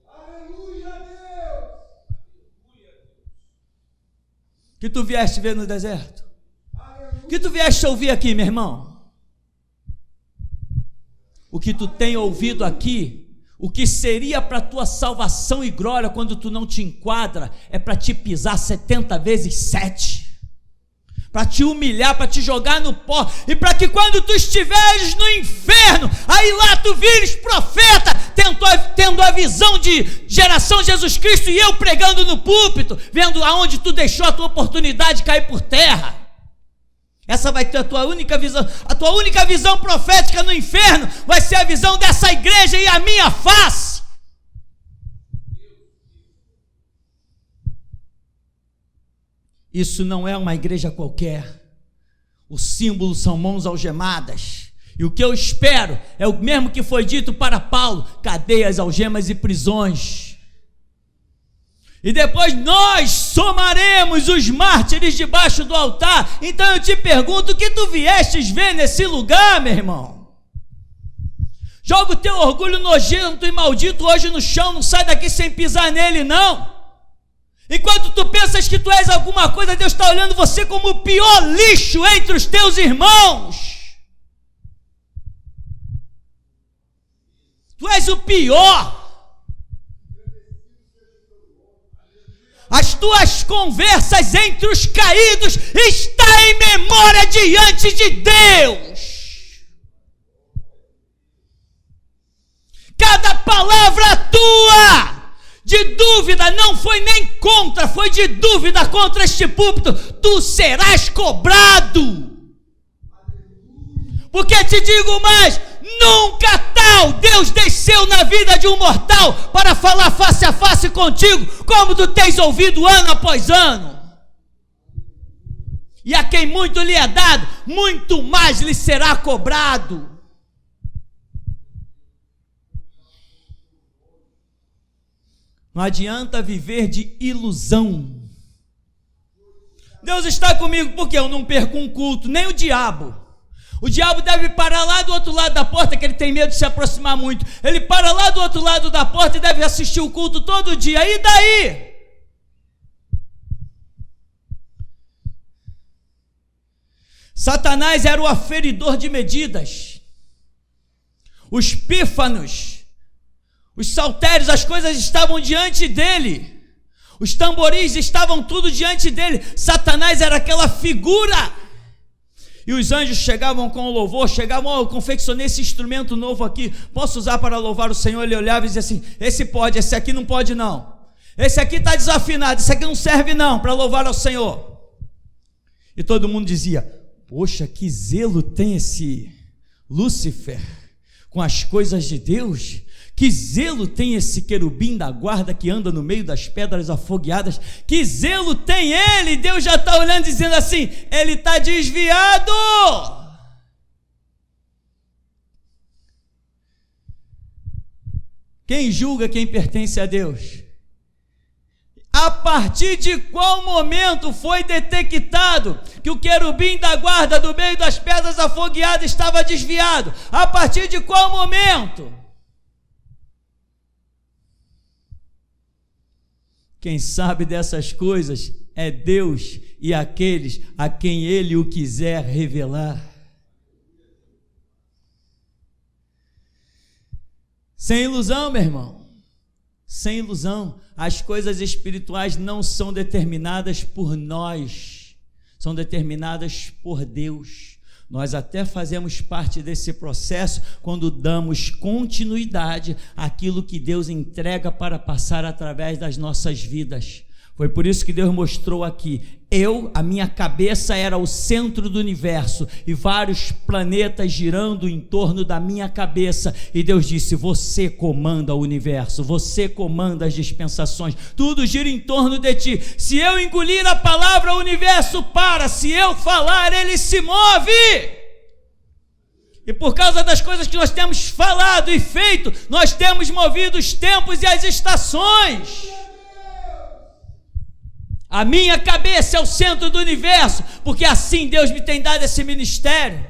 Aleluia, Deus! Que tu vieste ver no deserto? O que tu vieste ouvir aqui, meu irmão? O que tu tem ouvido aqui, o que seria para tua salvação e glória quando tu não te enquadra, é para te pisar 70 vezes 7, para te humilhar, para te jogar no pó, e para que quando tu estiveres no inferno, aí lá tu vires profeta, tendo a visão de geração Jesus Cristo, e eu pregando no púlpito, vendo aonde tu deixou a tua oportunidade cair por terra. Essa vai ter a tua única visão profética no inferno, vai ser a visão dessa igreja e a minha face. Isso não é uma igreja qualquer. O símbolo são mãos algemadas. E o que eu espero é o mesmo que foi dito para Paulo: cadeias, algemas e prisões. E depois nós somaremos os mártires debaixo do altar. Então eu te pergunto: o que tu viestes ver nesse lugar, meu irmão? Joga o teu orgulho nojento e maldito hoje no chão, não sai daqui sem pisar nele, não. Enquanto tu pensas que tu és alguma coisa, Deus está olhando você como o pior lixo entre os teus irmãos. Tu és o pior. As tuas conversas entre os caídos estão em memória diante de Deus. Cada palavra tua de dúvida não foi nem contra, foi de dúvida contra este púlpito, tu serás cobrado. Porque te digo mais, nunca tal Deus desceu na vida de um mortal para falar face a face contigo, como tu tens ouvido ano após ano. E a quem muito lhe é dado, muito mais lhe será cobrado. Não adianta viver de ilusão. Deus está comigo porque eu não perco um culto, nem o diabo. O diabo deve parar lá do outro lado da porta, que ele tem medo de se aproximar muito. Ele para lá do outro lado da porta e deve assistir o culto todo dia. E daí? Satanás era o aferidor de medidas. Os pífanos, os saltérios, as coisas estavam diante dele. Os tamboris estavam tudo diante dele. Satanás era aquela figura. E os anjos chegavam com o louvor, chegavam: eu confeccionei esse instrumento novo aqui, posso usar para louvar o Senhor? Ele olhava e dizia assim: esse pode, esse aqui não pode não. Esse aqui está desafinado, esse aqui não serve não para louvar ao Senhor. E todo mundo dizia: poxa, que zelo tem esse Lúcifer com as coisas de Deus. Que zelo tem esse querubim da guarda que anda no meio das pedras afogueadas. Que zelo tem ele. Deus já está olhando dizendo assim: ele está desviado. Quem julga quem pertence a Deus? A partir de qual momento foi detectado que o querubim da guarda do meio das pedras afogueadas estava desviado? A partir de qual momento? Quem sabe dessas coisas é Deus e aqueles a quem Ele o quiser revelar. Sem ilusão, meu irmão, sem ilusão. As coisas espirituais não são determinadas por nós, são determinadas por Deus. Nós até fazemos parte desse processo quando damos continuidade àquilo que Deus entrega para passar através das nossas vidas. Foi por isso que Deus mostrou aqui: a minha cabeça era o centro do universo e vários planetas girando em torno da minha cabeça. E Deus disse: você comanda o universo, você comanda as dispensações, tudo gira em torno de ti. Se eu engolir a palavra, o universo para. Se eu falar, ele se move. E por causa das coisas que nós temos falado e feito, nós temos movido os tempos e as estações. A minha cabeça é o centro do universo, porque assim Deus me tem dado esse ministério.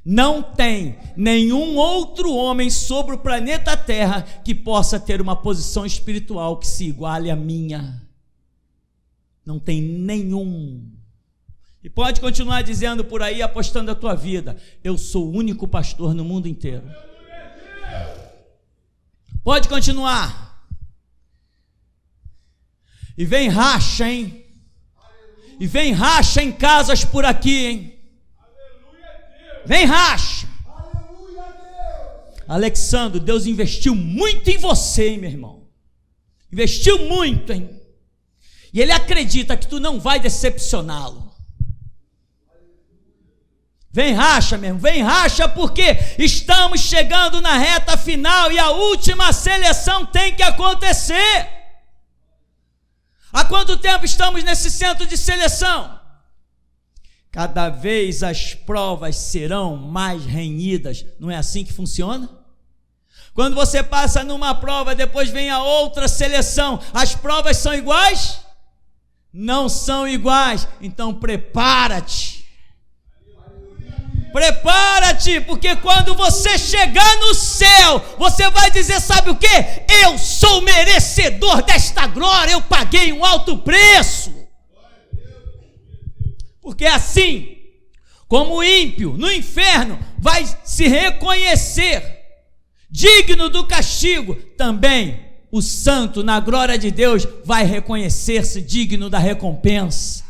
Não tem nenhum outro homem sobre o planeta Terra que possa ter uma posição espiritual que se iguale à minha. Não tem nenhum. E pode continuar dizendo por aí, apostando a tua vida. Eu sou o único pastor no mundo inteiro. Pode continuar. E vem racha, hein? E vem racha em casas por aqui, hein? Vem racha. Alexandre, Deus investiu muito em você, hein, meu irmão? Investiu muito, hein? E Ele acredita que tu não vai decepcioná-lo. Vem racha mesmo, vem racha, porque estamos chegando na reta final e a última seleção tem que acontecer. Há quanto tempo estamos nesse centro de seleção? Cada vez as provas serão mais renhidas. Não é assim que funciona? Quando você passa numa prova, depois vem a outra seleção, as provas são iguais? Não são iguais. Então prepara-te. Prepara-te, porque quando você chegar no céu, você vai dizer, sabe o quê? Eu sou merecedor desta glória, eu paguei um alto preço. Porque assim, como o ímpio no inferno vai se reconhecer digno do castigo, também o santo na glória de Deus vai reconhecer-se digno da recompensa.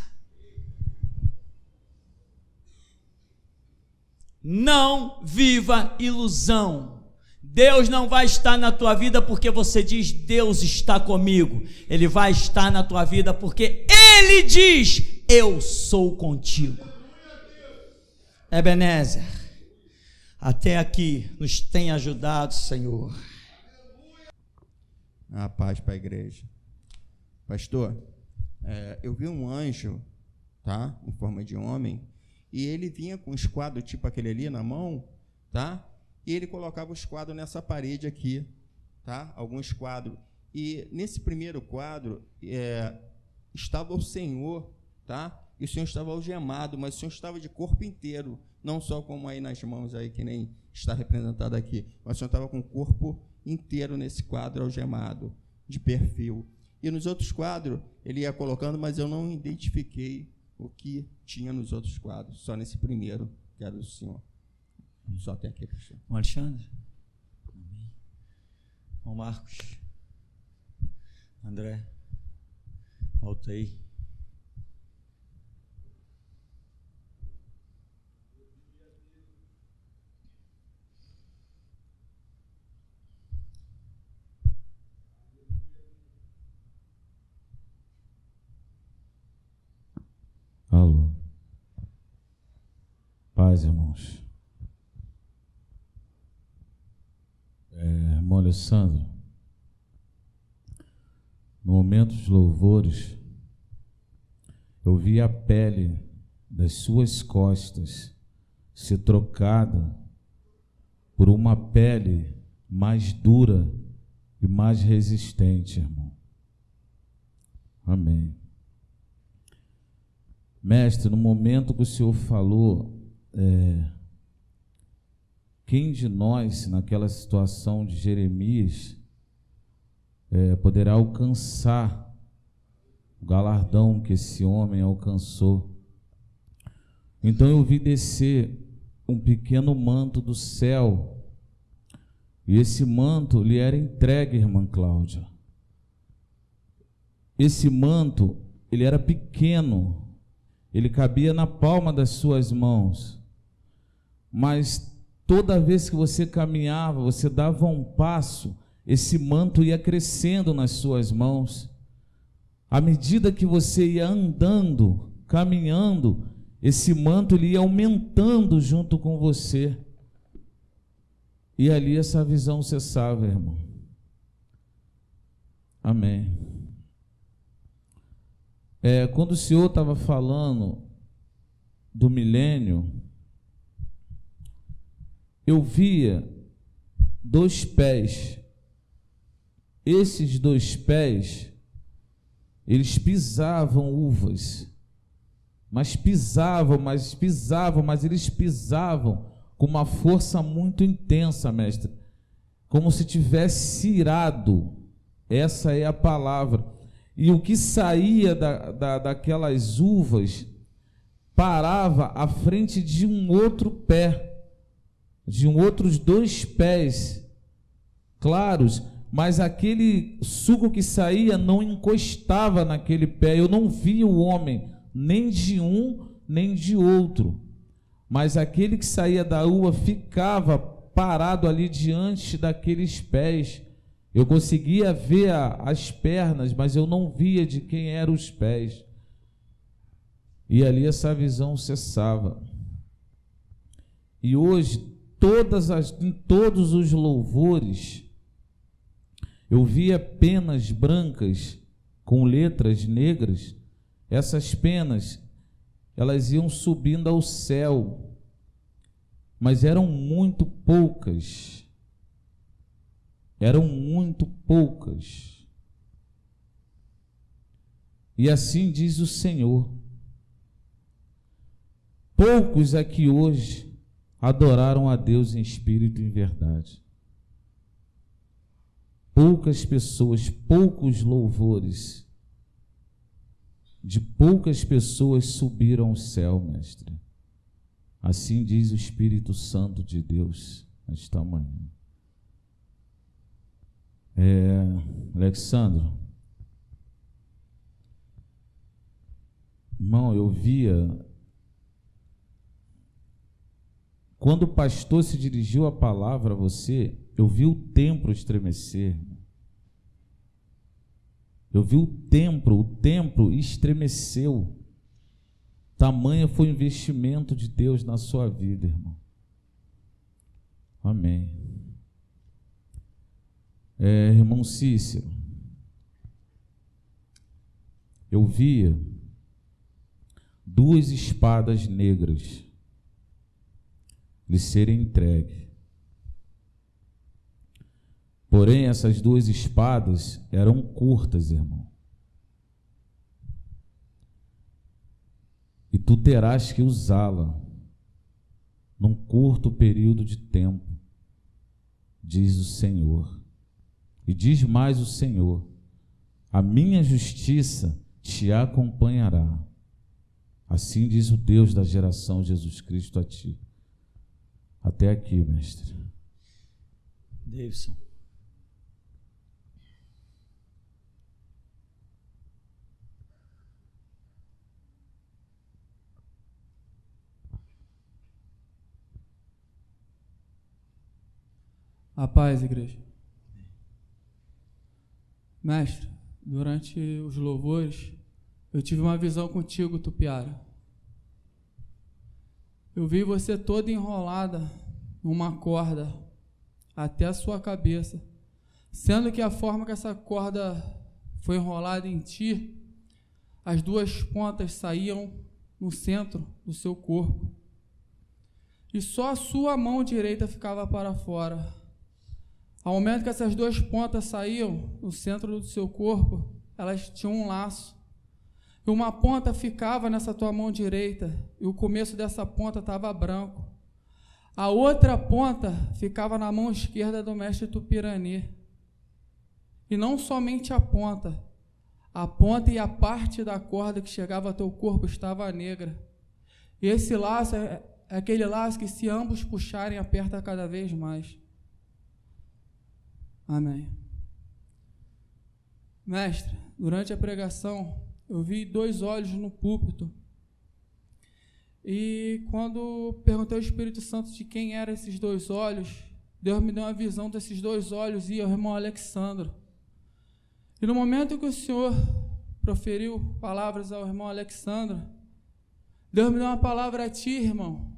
Não viva ilusão. Deus não vai estar na tua vida porque você diz Deus está comigo. Ele vai estar na tua vida porque Ele diz eu sou contigo. Ebenezer, até aqui nos tem ajudado, Senhor. A paz para a igreja. Pastor, eu vi um anjo, tá, em forma de homem, e ele vinha com um esquadro tipo aquele ali na mão, tá? E ele colocava os quadros nessa parede aqui, tá? Alguns quadros. E nesse primeiro quadro estava o Senhor, tá? E o Senhor estava algemado, mas o Senhor estava de corpo inteiro, não só como aí nas mãos aí que nem está representado aqui, mas o Senhor estava com o corpo inteiro nesse quadro algemado, de perfil. E nos outros quadros ele ia colocando, mas eu não identifiquei o que tinha nos outros quadros, só nesse primeiro, que era do Senhor. Só até aqui, pastor. Alexandre, João Marcos, André, volta aí. Alô. Paz, irmãos. Irmão Alessandro, no momento dos louvores, eu vi a pele das suas costas ser trocada por uma pele mais dura e mais resistente, irmão. Amém. Mestre, no momento que o Senhor falou, quem de nós, naquela situação de Jeremias, poderá alcançar o galardão que esse homem alcançou? Então eu vi descer um pequeno manto do céu, e esse manto lhe era entregue, irmã Cláudia. Esse manto, ele era pequeno, ele cabia na palma das suas mãos, mas toda vez que você caminhava, você dava um passo, esse manto ia crescendo nas suas mãos. À medida que você ia andando, caminhando, esse manto ele ia aumentando junto com você. E ali essa visão cessava, irmão. Amém. Quando o Senhor estava falando do milênio, eu via 2 pés. Esses 2 pés, eles pisavam uvas, mas eles pisavam com uma força muito intensa, mestre, como se tivesse irado. Essa é a palavra. E o que saía daquelas uvas parava à frente de um outro pé, de outros 2 pés claros, mas aquele suco que saía não encostava naquele pé. Eu não via o homem, nem de um, nem de outro. Mas aquele que saía da uva ficava parado ali diante daqueles pés. Eu conseguia ver as pernas, mas eu não via de quem eram os pés. E ali essa visão cessava. E hoje, em todos os louvores, eu via penas brancas com letras negras. Essas penas, elas iam subindo ao céu, mas eram muito poucas. Eram muito poucas. E assim diz o Senhor: poucos aqui hoje adoraram a Deus em espírito e em verdade. Poucas pessoas, poucos louvores, de poucas pessoas subiram ao céu, mestre. Assim diz o Espírito Santo de Deus esta manhã. Alexandro, irmão, eu via, quando o pastor se dirigiu a palavra a você, eu vi o templo estremecer. Eu vi o templo estremeceu. Tamanho foi o investimento de Deus na sua vida, irmão. Amém. Irmão Cícero, eu via 2 espadas negras lhe serem entregues. Porém, essas 2 espadas eram curtas, irmão. E tu terás que usá-la num curto período de tempo, diz o Senhor. E diz mais o Senhor: a minha justiça te acompanhará. Assim diz o Deus da geração Jesus Cristo a ti. Até aqui, mestre. Davidson. A paz, igreja. Mestre, durante os louvores, eu tive uma visão contigo, Tupiara. Eu vi você toda enrolada numa corda até a sua cabeça, sendo que a forma que essa corda foi enrolada em ti, as 2 pontas saíam no centro do seu corpo, e só a sua mão direita ficava para fora. Ao momento que essas 2 pontas saíam no centro do seu corpo, elas tinham um laço. E uma ponta ficava nessa tua mão direita, e o começo dessa ponta estava branco. A outra ponta ficava na mão esquerda do mestre Tupirani. E não somente a ponta e a parte da corda que chegava ao teu corpo estava negra. E esse laço é aquele laço que, se ambos puxarem, aperta cada vez mais. Amém. Mestre, durante a pregação, eu vi 2 olhos no púlpito. E quando perguntei ao Espírito Santo de quem eram esses 2 olhos, Deus me deu uma visão desses 2 olhos e ao irmão Alexandro. E no momento que o Senhor proferiu palavras ao irmão Alexandro, Deus me deu uma palavra a ti, irmão.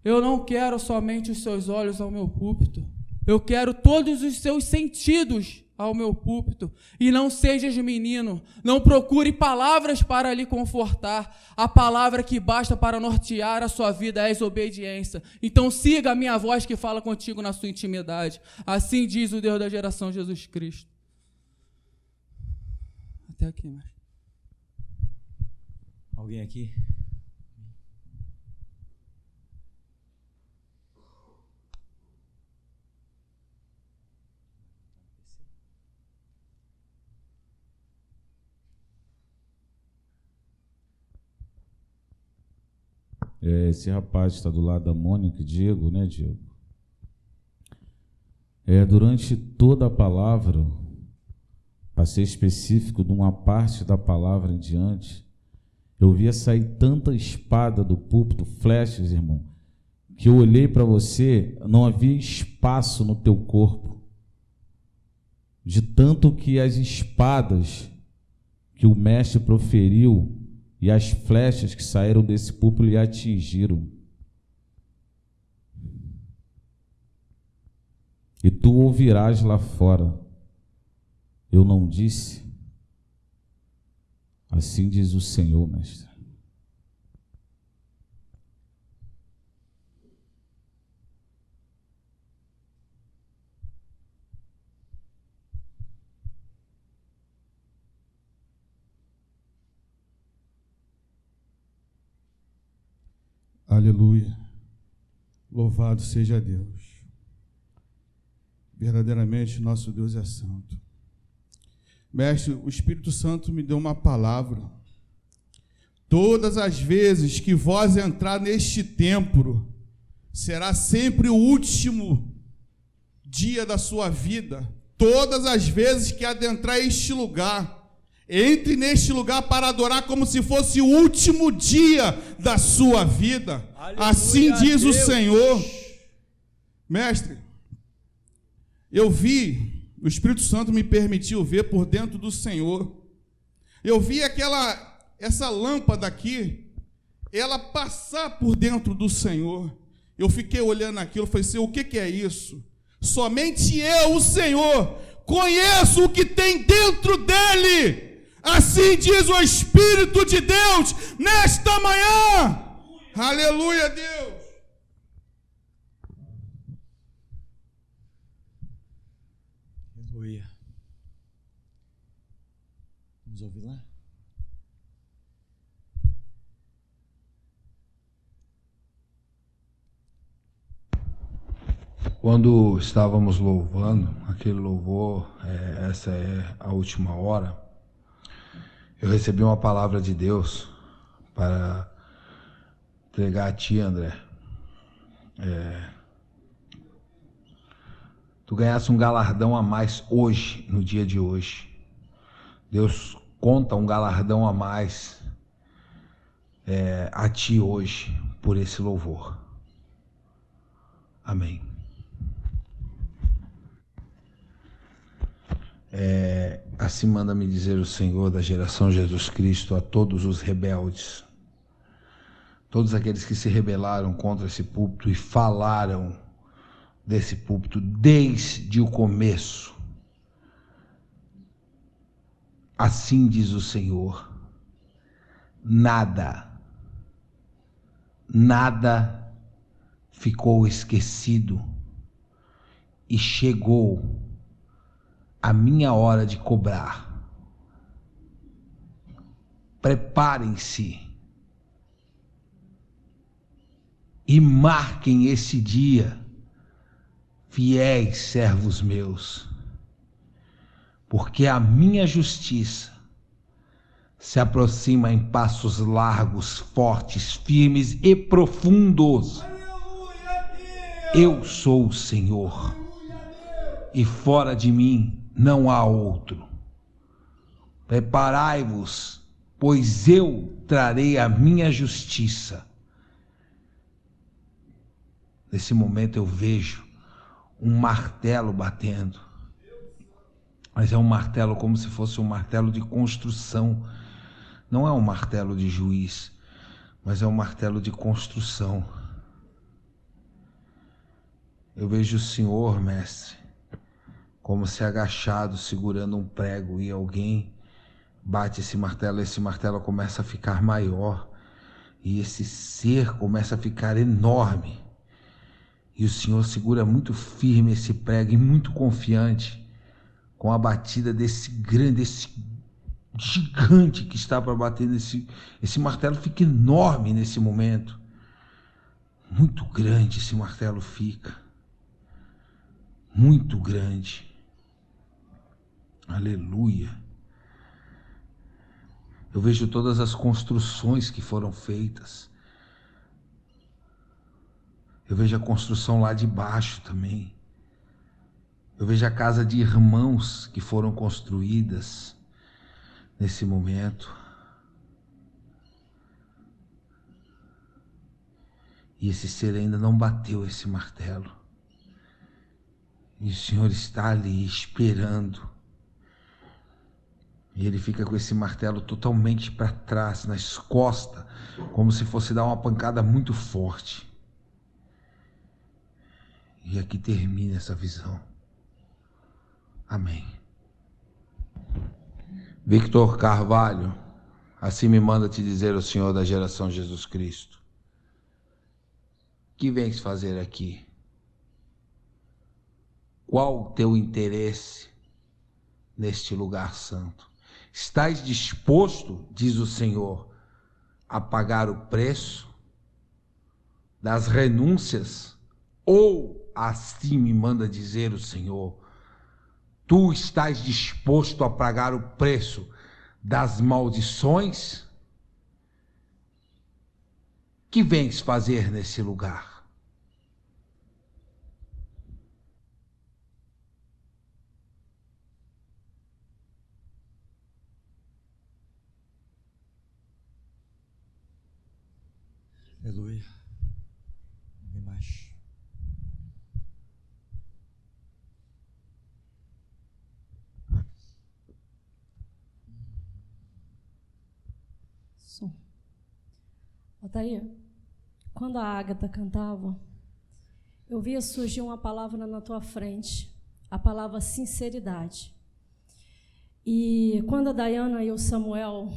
Eu não quero somente os seus olhos ao meu púlpito. Eu quero todos os seus sentidos ao meu púlpito, e não sejas menino, não procure palavras para lhe confortar, a palavra que basta para nortear a sua vida é a obediência. Então siga a minha voz que fala contigo na sua intimidade. Assim diz o Deus da geração, Jesus Cristo. Até aqui, mas... Alguém aqui? Esse rapaz está do lado da Mônica, Diego, né, Diego? Durante toda a palavra, para ser específico, de uma parte da palavra em diante, eu via sair tanta espada do púlpito, flechas, irmão, que eu olhei para você, não havia espaço no teu corpo, de tanto que as espadas que o mestre proferiu e as flechas que saíram desse púlpito lhe atingiram. E tu ouvirás lá fora, eu não disse? Assim diz o Senhor, mestre. Aleluia. Louvado seja Deus. Verdadeiramente, nosso Deus é santo. Mestre, o Espírito Santo me deu uma palavra. Todas as vezes que vós entrar neste templo, será sempre o último dia da sua vida. Todas as vezes que adentrar este lugar, entre neste lugar para adorar como se fosse o último dia da sua vida. Aleluia, assim diz o Senhor. Mestre, eu vi, o Espírito Santo me permitiu ver por dentro do Senhor. Eu vi essa lâmpada aqui, ela passar por dentro do Senhor. Eu fiquei olhando aquilo, falei, Senhor, o que é isso? Somente eu, o Senhor, conheço o que tem dentro dele. Assim diz o Espírito de Deus nesta manhã. Aleluia, Deus. Aleluia. Vamos ouvir lá? Quando estávamos louvando, aquele louvor, essa é a última hora, eu recebi uma palavra de Deus para entregar a ti, André. Tu ganhasse um galardão a mais hoje, no dia de hoje. Deus conta um galardão a mais a ti hoje, por esse louvor. Amém. Assim manda-me dizer o Senhor da geração Jesus Cristo a todos os rebeldes, todos aqueles que se rebelaram contra esse púlpito e falaram desse púlpito desde o começo. Assim diz o Senhor, nada ficou esquecido e chegou a minha hora de cobrar. Preparem-se e marquem esse dia, fiéis servos meus, porque a minha justiça se aproxima em passos largos, fortes, firmes e profundos. Eu sou o Senhor, e fora de mim não há outro. Preparai-vos, pois eu trarei a minha justiça. Nesse momento eu vejo um martelo batendo, mas é um martelo como se fosse um martelo de construção. Não é um martelo de juiz, mas é um martelo de construção. Eu vejo o Senhor, mestre, como se agachado, segurando um prego, e alguém bate esse martelo começa a ficar maior, e esse ser começa a ficar enorme, e o Senhor segura muito firme esse prego, e muito confiante, com a batida desse gigante que está para bater esse martelo fica enorme nesse momento, muito grande esse martelo fica, muito grande, aleluia. Eu vejo todas as construções que foram feitas, eu vejo a construção lá de baixo também, eu vejo a casa de irmãos que foram construídas nesse momento. E esse ser ainda não bateu esse martelo. E o Senhor está ali esperando. E ele fica com esse martelo totalmente para trás, nas costas, como se fosse dar uma pancada muito forte. E aqui termina essa visão. Amém. Victor Carvalho, assim me manda te dizer o Senhor da geração Jesus Cristo. Que vens fazer aqui? Qual o teu interesse neste lugar santo? Estás disposto, diz o Senhor, a pagar o preço das renúncias? Ou, assim me manda dizer o Senhor, tu estás disposto a pagar o preço das maldições? Que vens fazer nesse lugar? Aleluia. Não vem mais. Som. Altair, quando a Ágata cantava, eu via surgir uma palavra na tua frente, a palavra sinceridade. E quando a Dayana e o Samuel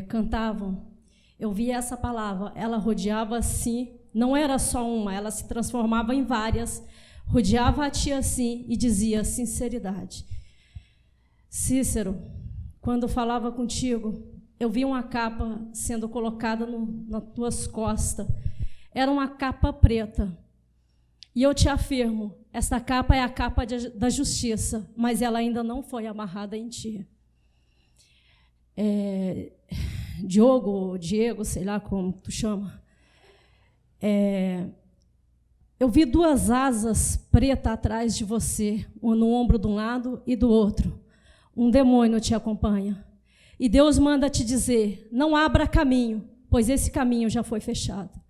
cantavam, eu via essa palavra, ela rodeava assim, não era só uma, ela se transformava em várias, rodeava a ti assim e dizia sinceridade. Cícero, quando falava contigo, eu vi uma capa sendo colocada nas tuas costas. Era uma capa preta. E eu te afirmo, essa capa é a capa da justiça, mas ela ainda não foi amarrada em ti. Diego, sei lá como tu chama. Eu vi duas asas pretas atrás de você, no ombro de um lado e do outro. Um demônio te acompanha. E Deus manda te dizer, não abra caminho, pois esse caminho já foi fechado.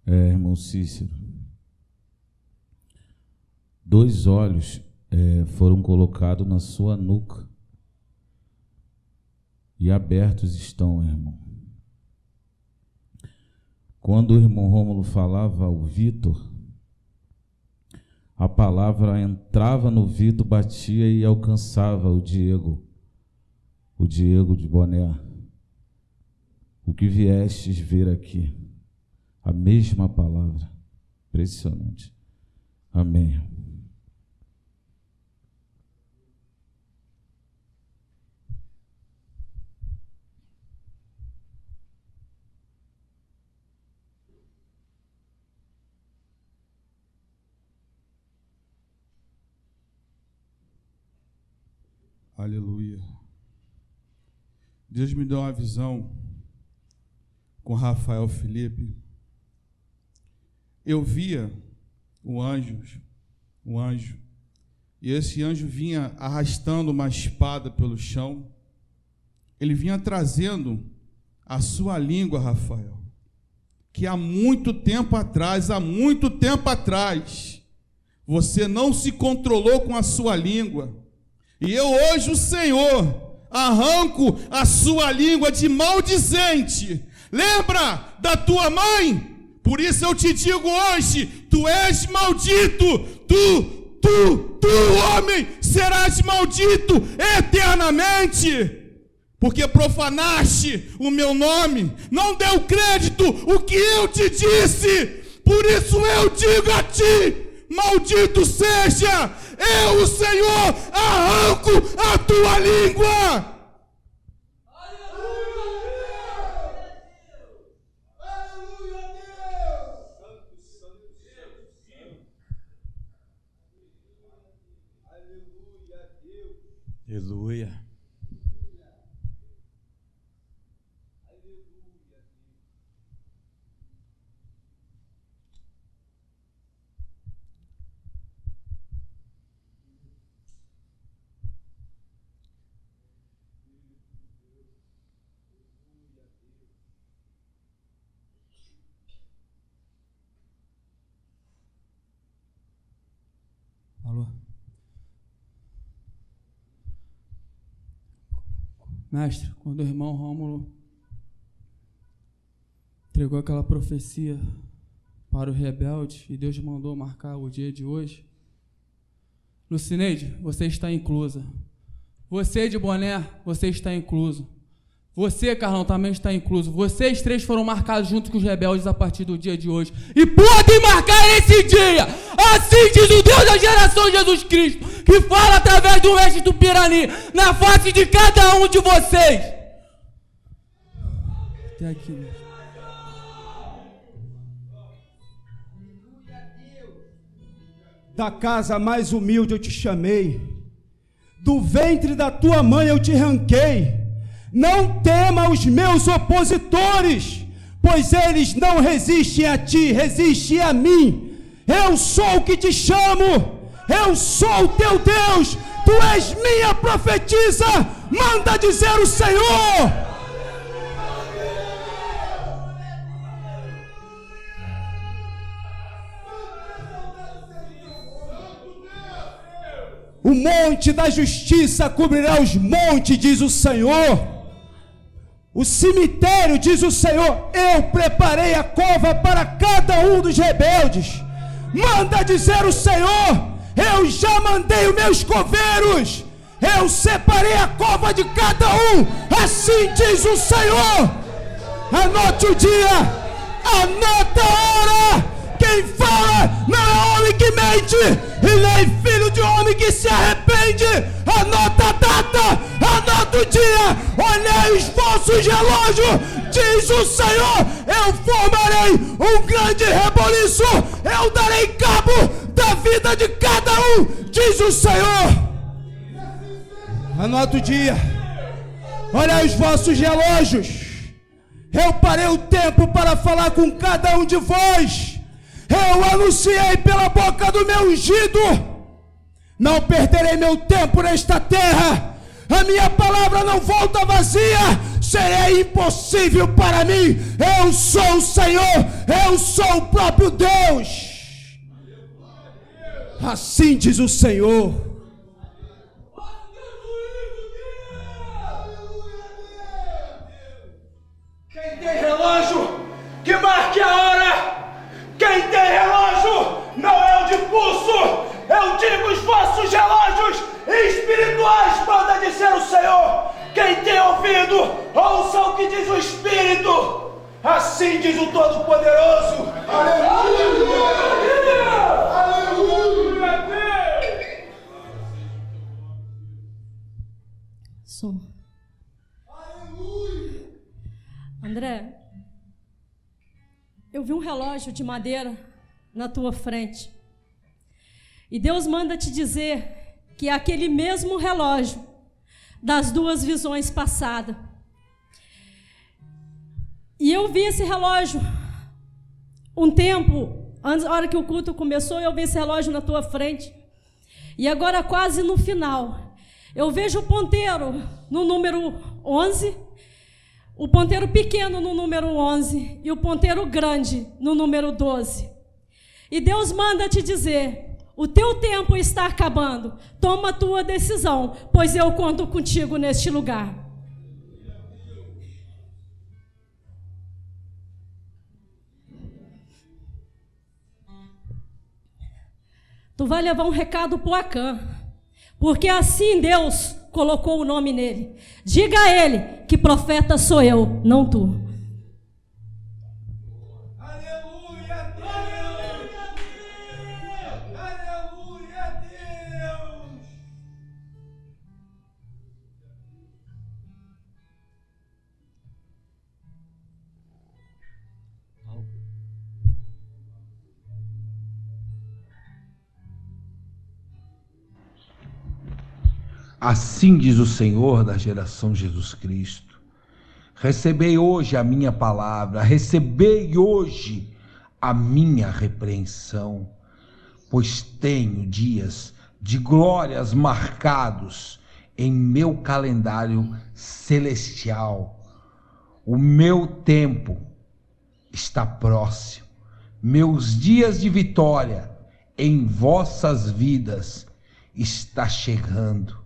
Irmão Cícero, 2 olhos foram colocados na sua nuca e abertos estão, irmão. Quando o irmão Rômulo falava ao Vitor, a palavra entrava no Vitor, batia e alcançava o Diego de boné. O que viestes ver aqui, a mesma palavra, impressionante. Amém. Aleluia. Deus me deu uma visão com Rafael Felipe. Eu via um anjo, e esse anjo vinha arrastando uma espada pelo chão. Ele vinha trazendo a sua língua, Rafael. que há muito tempo atrás, você não se controlou com a sua língua. E eu hoje, o Senhor, arranco a sua língua de maldizente. Lembra da tua mãe? Por isso eu te digo hoje, tu és maldito, tu, homem, serás maldito eternamente. Porque profanaste o meu nome, não deu crédito o que eu te disse. Por isso eu digo a ti, maldito seja, eu, o Senhor, arranco a tua língua. Aleluia. Alô? Mestre, quando o irmão Rômulo entregou aquela profecia para o rebelde e Deus mandou marcar o dia de hoje, Lucineide, você está inclusa. Você de boné, você está incluso. Você, Carlão, também está incluso. Vocês três foram marcados junto com os rebeldes a partir do dia de hoje. E podem marcar esse dia. Assim diz o Deus da geração Jesus Cristo, que fala através do mestre do Pirani, na face de cada um de vocês. Até aqui, mestre. Da casa mais humilde eu te chamei, do ventre da tua mãe eu te arranquei. Não tema os meus opositores, pois eles não resistem a ti, resistem a mim. Eu sou o que te chamo, eu sou o teu Deus, tu és minha profetisa, manda dizer o Senhor. O monte da justiça cobrirá os montes, diz o Senhor. O cemitério, diz o Senhor, eu preparei a cova para cada um dos rebeldes. Manda dizer o Senhor, eu já mandei os meus coveiros, eu separei a cova de cada um, assim diz o Senhor. Anote o dia, anota a hora. Quem fala não é homem que mente, e nem filho de homem que se arrepende. Anota a data, anota o dia, olhai os vossos relógios, diz o Senhor, eu formarei um grande reboliço, eu darei cabo da vida de cada um, diz o Senhor. Anota o dia, olhai os vossos relógios, eu parei o tempo para falar com cada um de vós. Eu anunciei pela boca do meu ungido, não perderei meu tempo nesta terra, a minha palavra não volta vazia, serei impossível para mim, eu sou o Senhor, eu sou o próprio Deus, assim diz o Senhor. Quem tem relógio, que marque a hora. Quem tem relógio, não é o de pulso, eu digo os vossos relógios espirituais, manda dizer o Senhor. Quem tem ouvido, ouça o que diz o Espírito, assim diz o Todo-Poderoso. Aleluia! Aleluia! Som. André, eu vi um relógio de madeira na tua frente. E Deus manda te dizer que é aquele mesmo relógio das duas visões passadas. E eu vi esse relógio um tempo, antes, na hora que o culto começou, eu vi esse relógio na tua frente. E agora quase no final, eu vejo o ponteiro no número 11, o ponteiro pequeno no número 11 e o ponteiro grande no número 12. E Deus manda te dizer: o teu tempo está acabando, toma a tua decisão, pois eu conto contigo neste lugar. Tu vai levar um recado pro Acã, porque assim Deus colocou o nome nele. Diga a ele que profeta sou eu, não tu. Aleluia, Deus! Aleluia, Deus! Assim diz o Senhor da geração Jesus Cristo: recebei hoje a minha palavra, recebei hoje a minha repreensão, pois tenho dias de glórias marcados em meu calendário celestial. O meu tempo está próximo, meus dias de vitória em vossas vidas está chegando.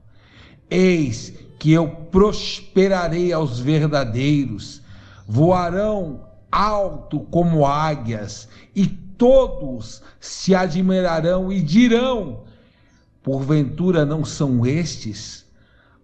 Eis que eu prosperarei aos verdadeiros, voarão alto como águias, e todos se admirarão e dirão: porventura não são estes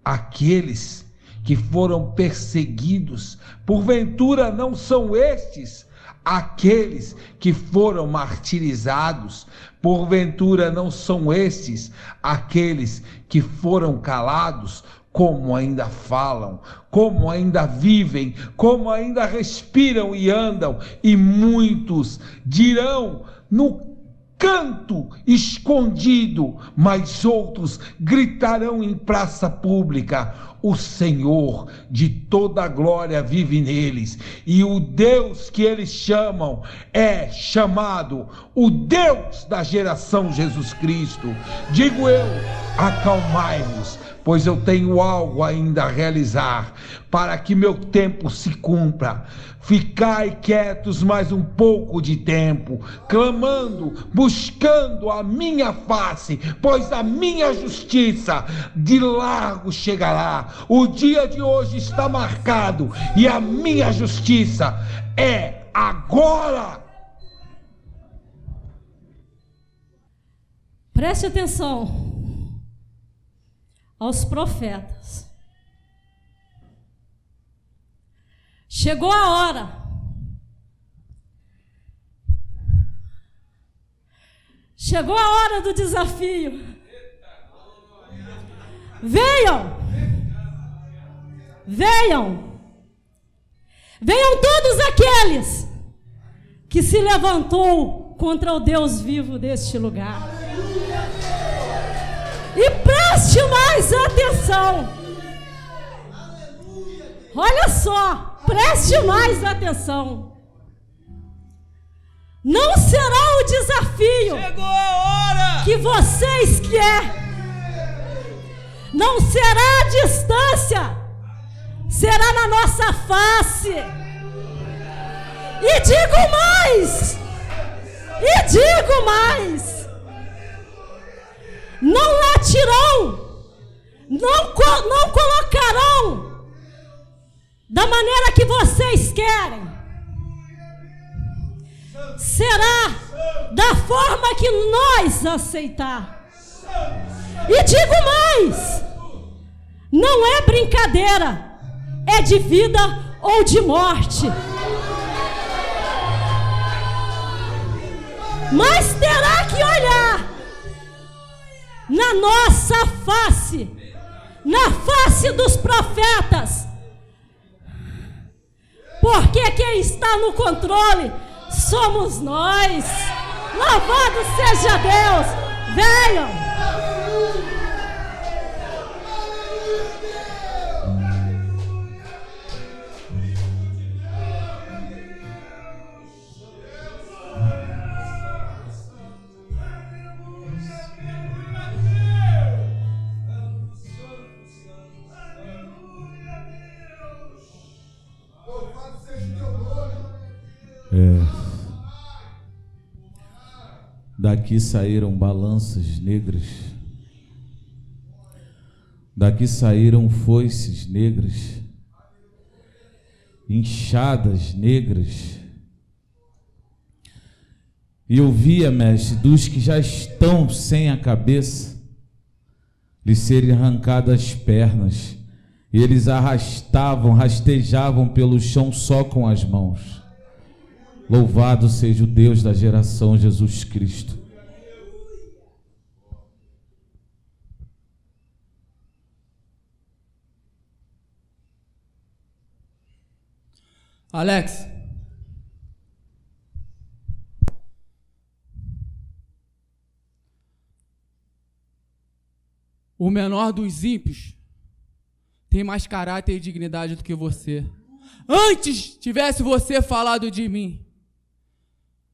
aqueles que foram perseguidos? Porventura não são estes aqueles que foram martirizados? Porventura não são estes aqueles que foram calados? Como ainda falam, como ainda vivem, como ainda respiram e andam, e muitos dirão no canto escondido, mas outros gritarão em praça pública: o Senhor de toda a glória vive neles, e o Deus que eles chamam é chamado o Deus da geração Jesus Cristo. Digo eu: acalmai-vos, pois eu tenho algo ainda a realizar, para que meu tempo se cumpra. Ficai quietos mais um pouco de tempo, clamando, buscando a minha face, pois a minha justiça de largo chegará. O dia de hoje está marcado, e a minha justiça é agora. Preste atenção aos profetas. Chegou a hora. Chegou a hora do desafio. Venham. Venham. Venham todos aqueles que se levantou contra o Deus vivo deste lugar. E preste mais atenção. Olha só, preste mais atenção. Não será o desafio Chegou a hora que vocês querem. Não será a distância. Será na nossa face. E digo mais. E digo mais. Não latirão, não colocarão da maneira que vocês querem. Será da forma que nós aceitar. E digo mais, não é brincadeira, é de vida ou de morte. Mas terá que olhar na nossa face, na face dos profetas, porque quem está no controle somos nós. Louvado seja Deus. Venham. Daqui saíram balanças negras. Daqui saíram foices negras, enxadas negras. E eu via, mestre, dos que já estão sem a cabeça, lhes serem arrancadas as pernas, e eles rastejavam pelo chão só com as mãos. Louvado seja o Deus da geração Jesus Cristo. Alex, o menor dos ímpios tem mais caráter e dignidade do que você. Antes tivesse você falado de mim,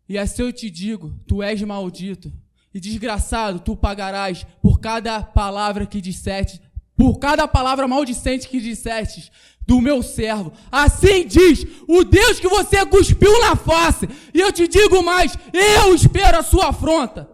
e assim eu te digo, tu és maldito e desgraçado, tu pagarás por cada palavra que disseste, por cada palavra maldicente que disseste do meu servo. Assim diz o Deus que você cuspiu na face. E eu te digo mais, eu espero a sua afronta.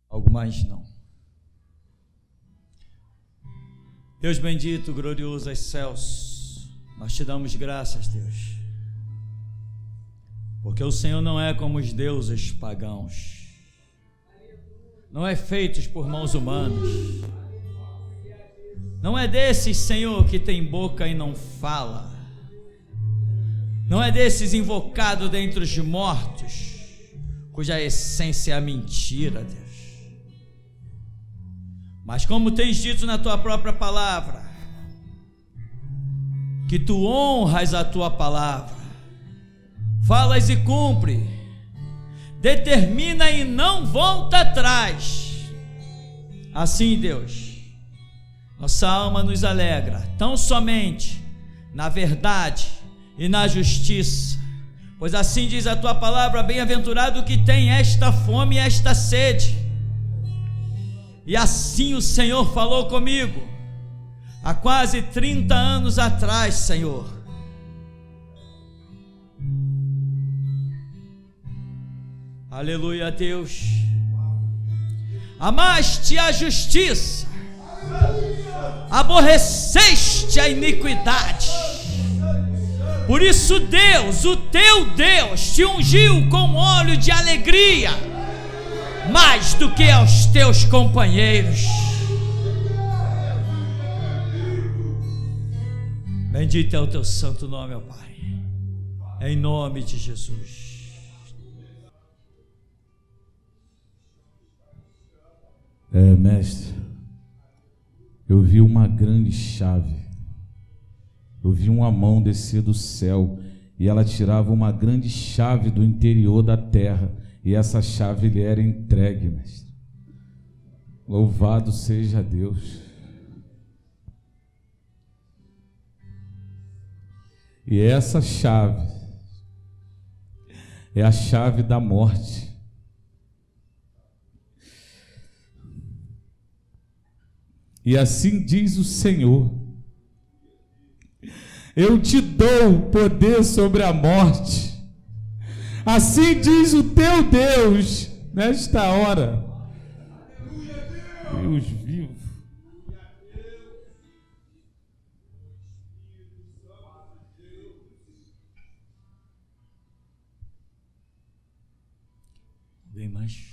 Algo mais não. Deus bendito, glorioso aos céus, nós te damos graças, Deus, porque o Senhor não é como os deuses pagãos, não é feito por mãos humanas, não é desses, Senhor, que tem boca e não fala, não é desses invocado dentre os mortos, cuja essência é a mentira, Deus. Mas como tens dito na tua própria palavra, que tu honras a tua palavra, falas e cumpre, determina e não volta atrás. Assim, Deus, nossa alma nos alegra, tão somente na verdade e na justiça, pois assim diz a tua palavra: bem-aventurado o que tem esta fome e esta sede. E assim o Senhor falou comigo, há quase 30 anos atrás, Senhor. Aleluia, Deus. Amaste a justiça, aborreceste a iniquidade. Por isso Deus, o teu Deus, te ungiu com óleo de alegria, mais do que aos teus companheiros. Bendito é o teu santo nome, ó Pai, em nome de Jesus. Mestre, eu vi uma grande chave, eu vi uma mão descer do céu, e ela tirava uma grande chave do interior da terra, e essa chave lhe era entregue, mestre. Louvado seja Deus. E essa chave é a chave da morte. E assim diz o Senhor: eu te dou poder sobre a morte. Assim diz o teu Deus nesta hora. Deus vivo. Bem mais.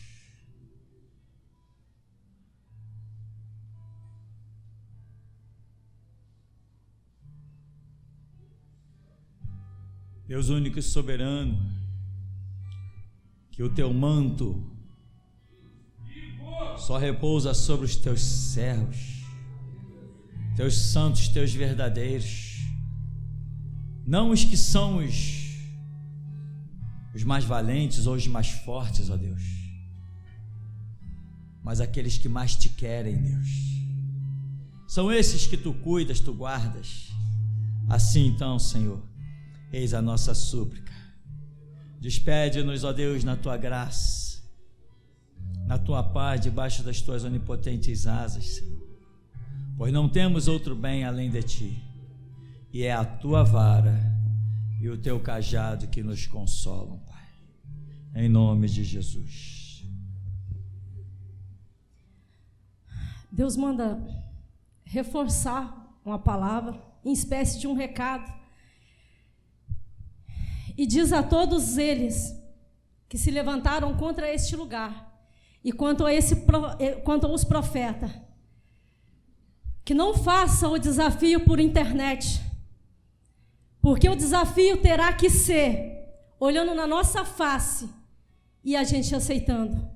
Deus único e soberano, que o teu manto só repousa sobre os teus servos, teus santos, teus verdadeiros, não os que são os mais valentes ou os mais fortes, ó Deus, mas aqueles que mais te querem, Deus. São esses que tu cuidas, tu guardas. Assim então, Senhor, Eis a nossa súplica. Despede-nos, ó Deus, na tua graça, na tua paz, debaixo das tuas onipotentes asas, Senhor. Pois não temos outro bem além de ti, e é a tua vara e o teu cajado que nos consolam, Pai. Em nome de Jesus. Deus manda reforçar uma palavra, em espécie de um recado, e diz a todos eles que se levantaram contra este lugar e quanto aos profetas, que não façam o desafio por internet, porque o desafio terá que ser olhando na nossa face e a gente aceitando.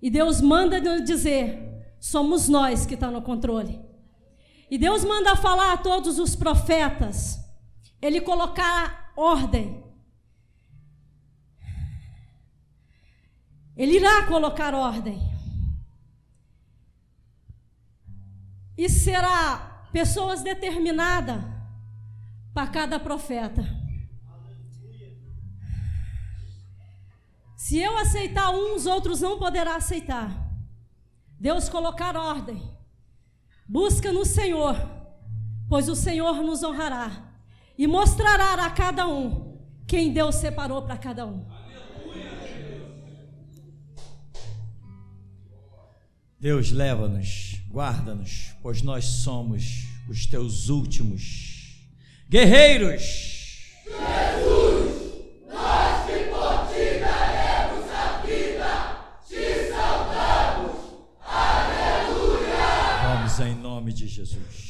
E Deus manda nos dizer, somos nós que estamos no controle. E Deus manda falar a todos os profetas, Ele colocar ordem. Ele irá colocar ordem. E será pessoas determinadas para cada profeta. Se eu aceitar uns, outros não poderá aceitar. Deus colocar ordem. Busca no Senhor, pois o Senhor nos honrará e mostrará a cada um quem Deus separou para cada um. Deus, leva-nos, guarda-nos, pois nós somos os teus últimos guerreiros. Jesus, nós que por ti daremos a vida, te saudamos. Aleluia! Vamos em nome de Jesus.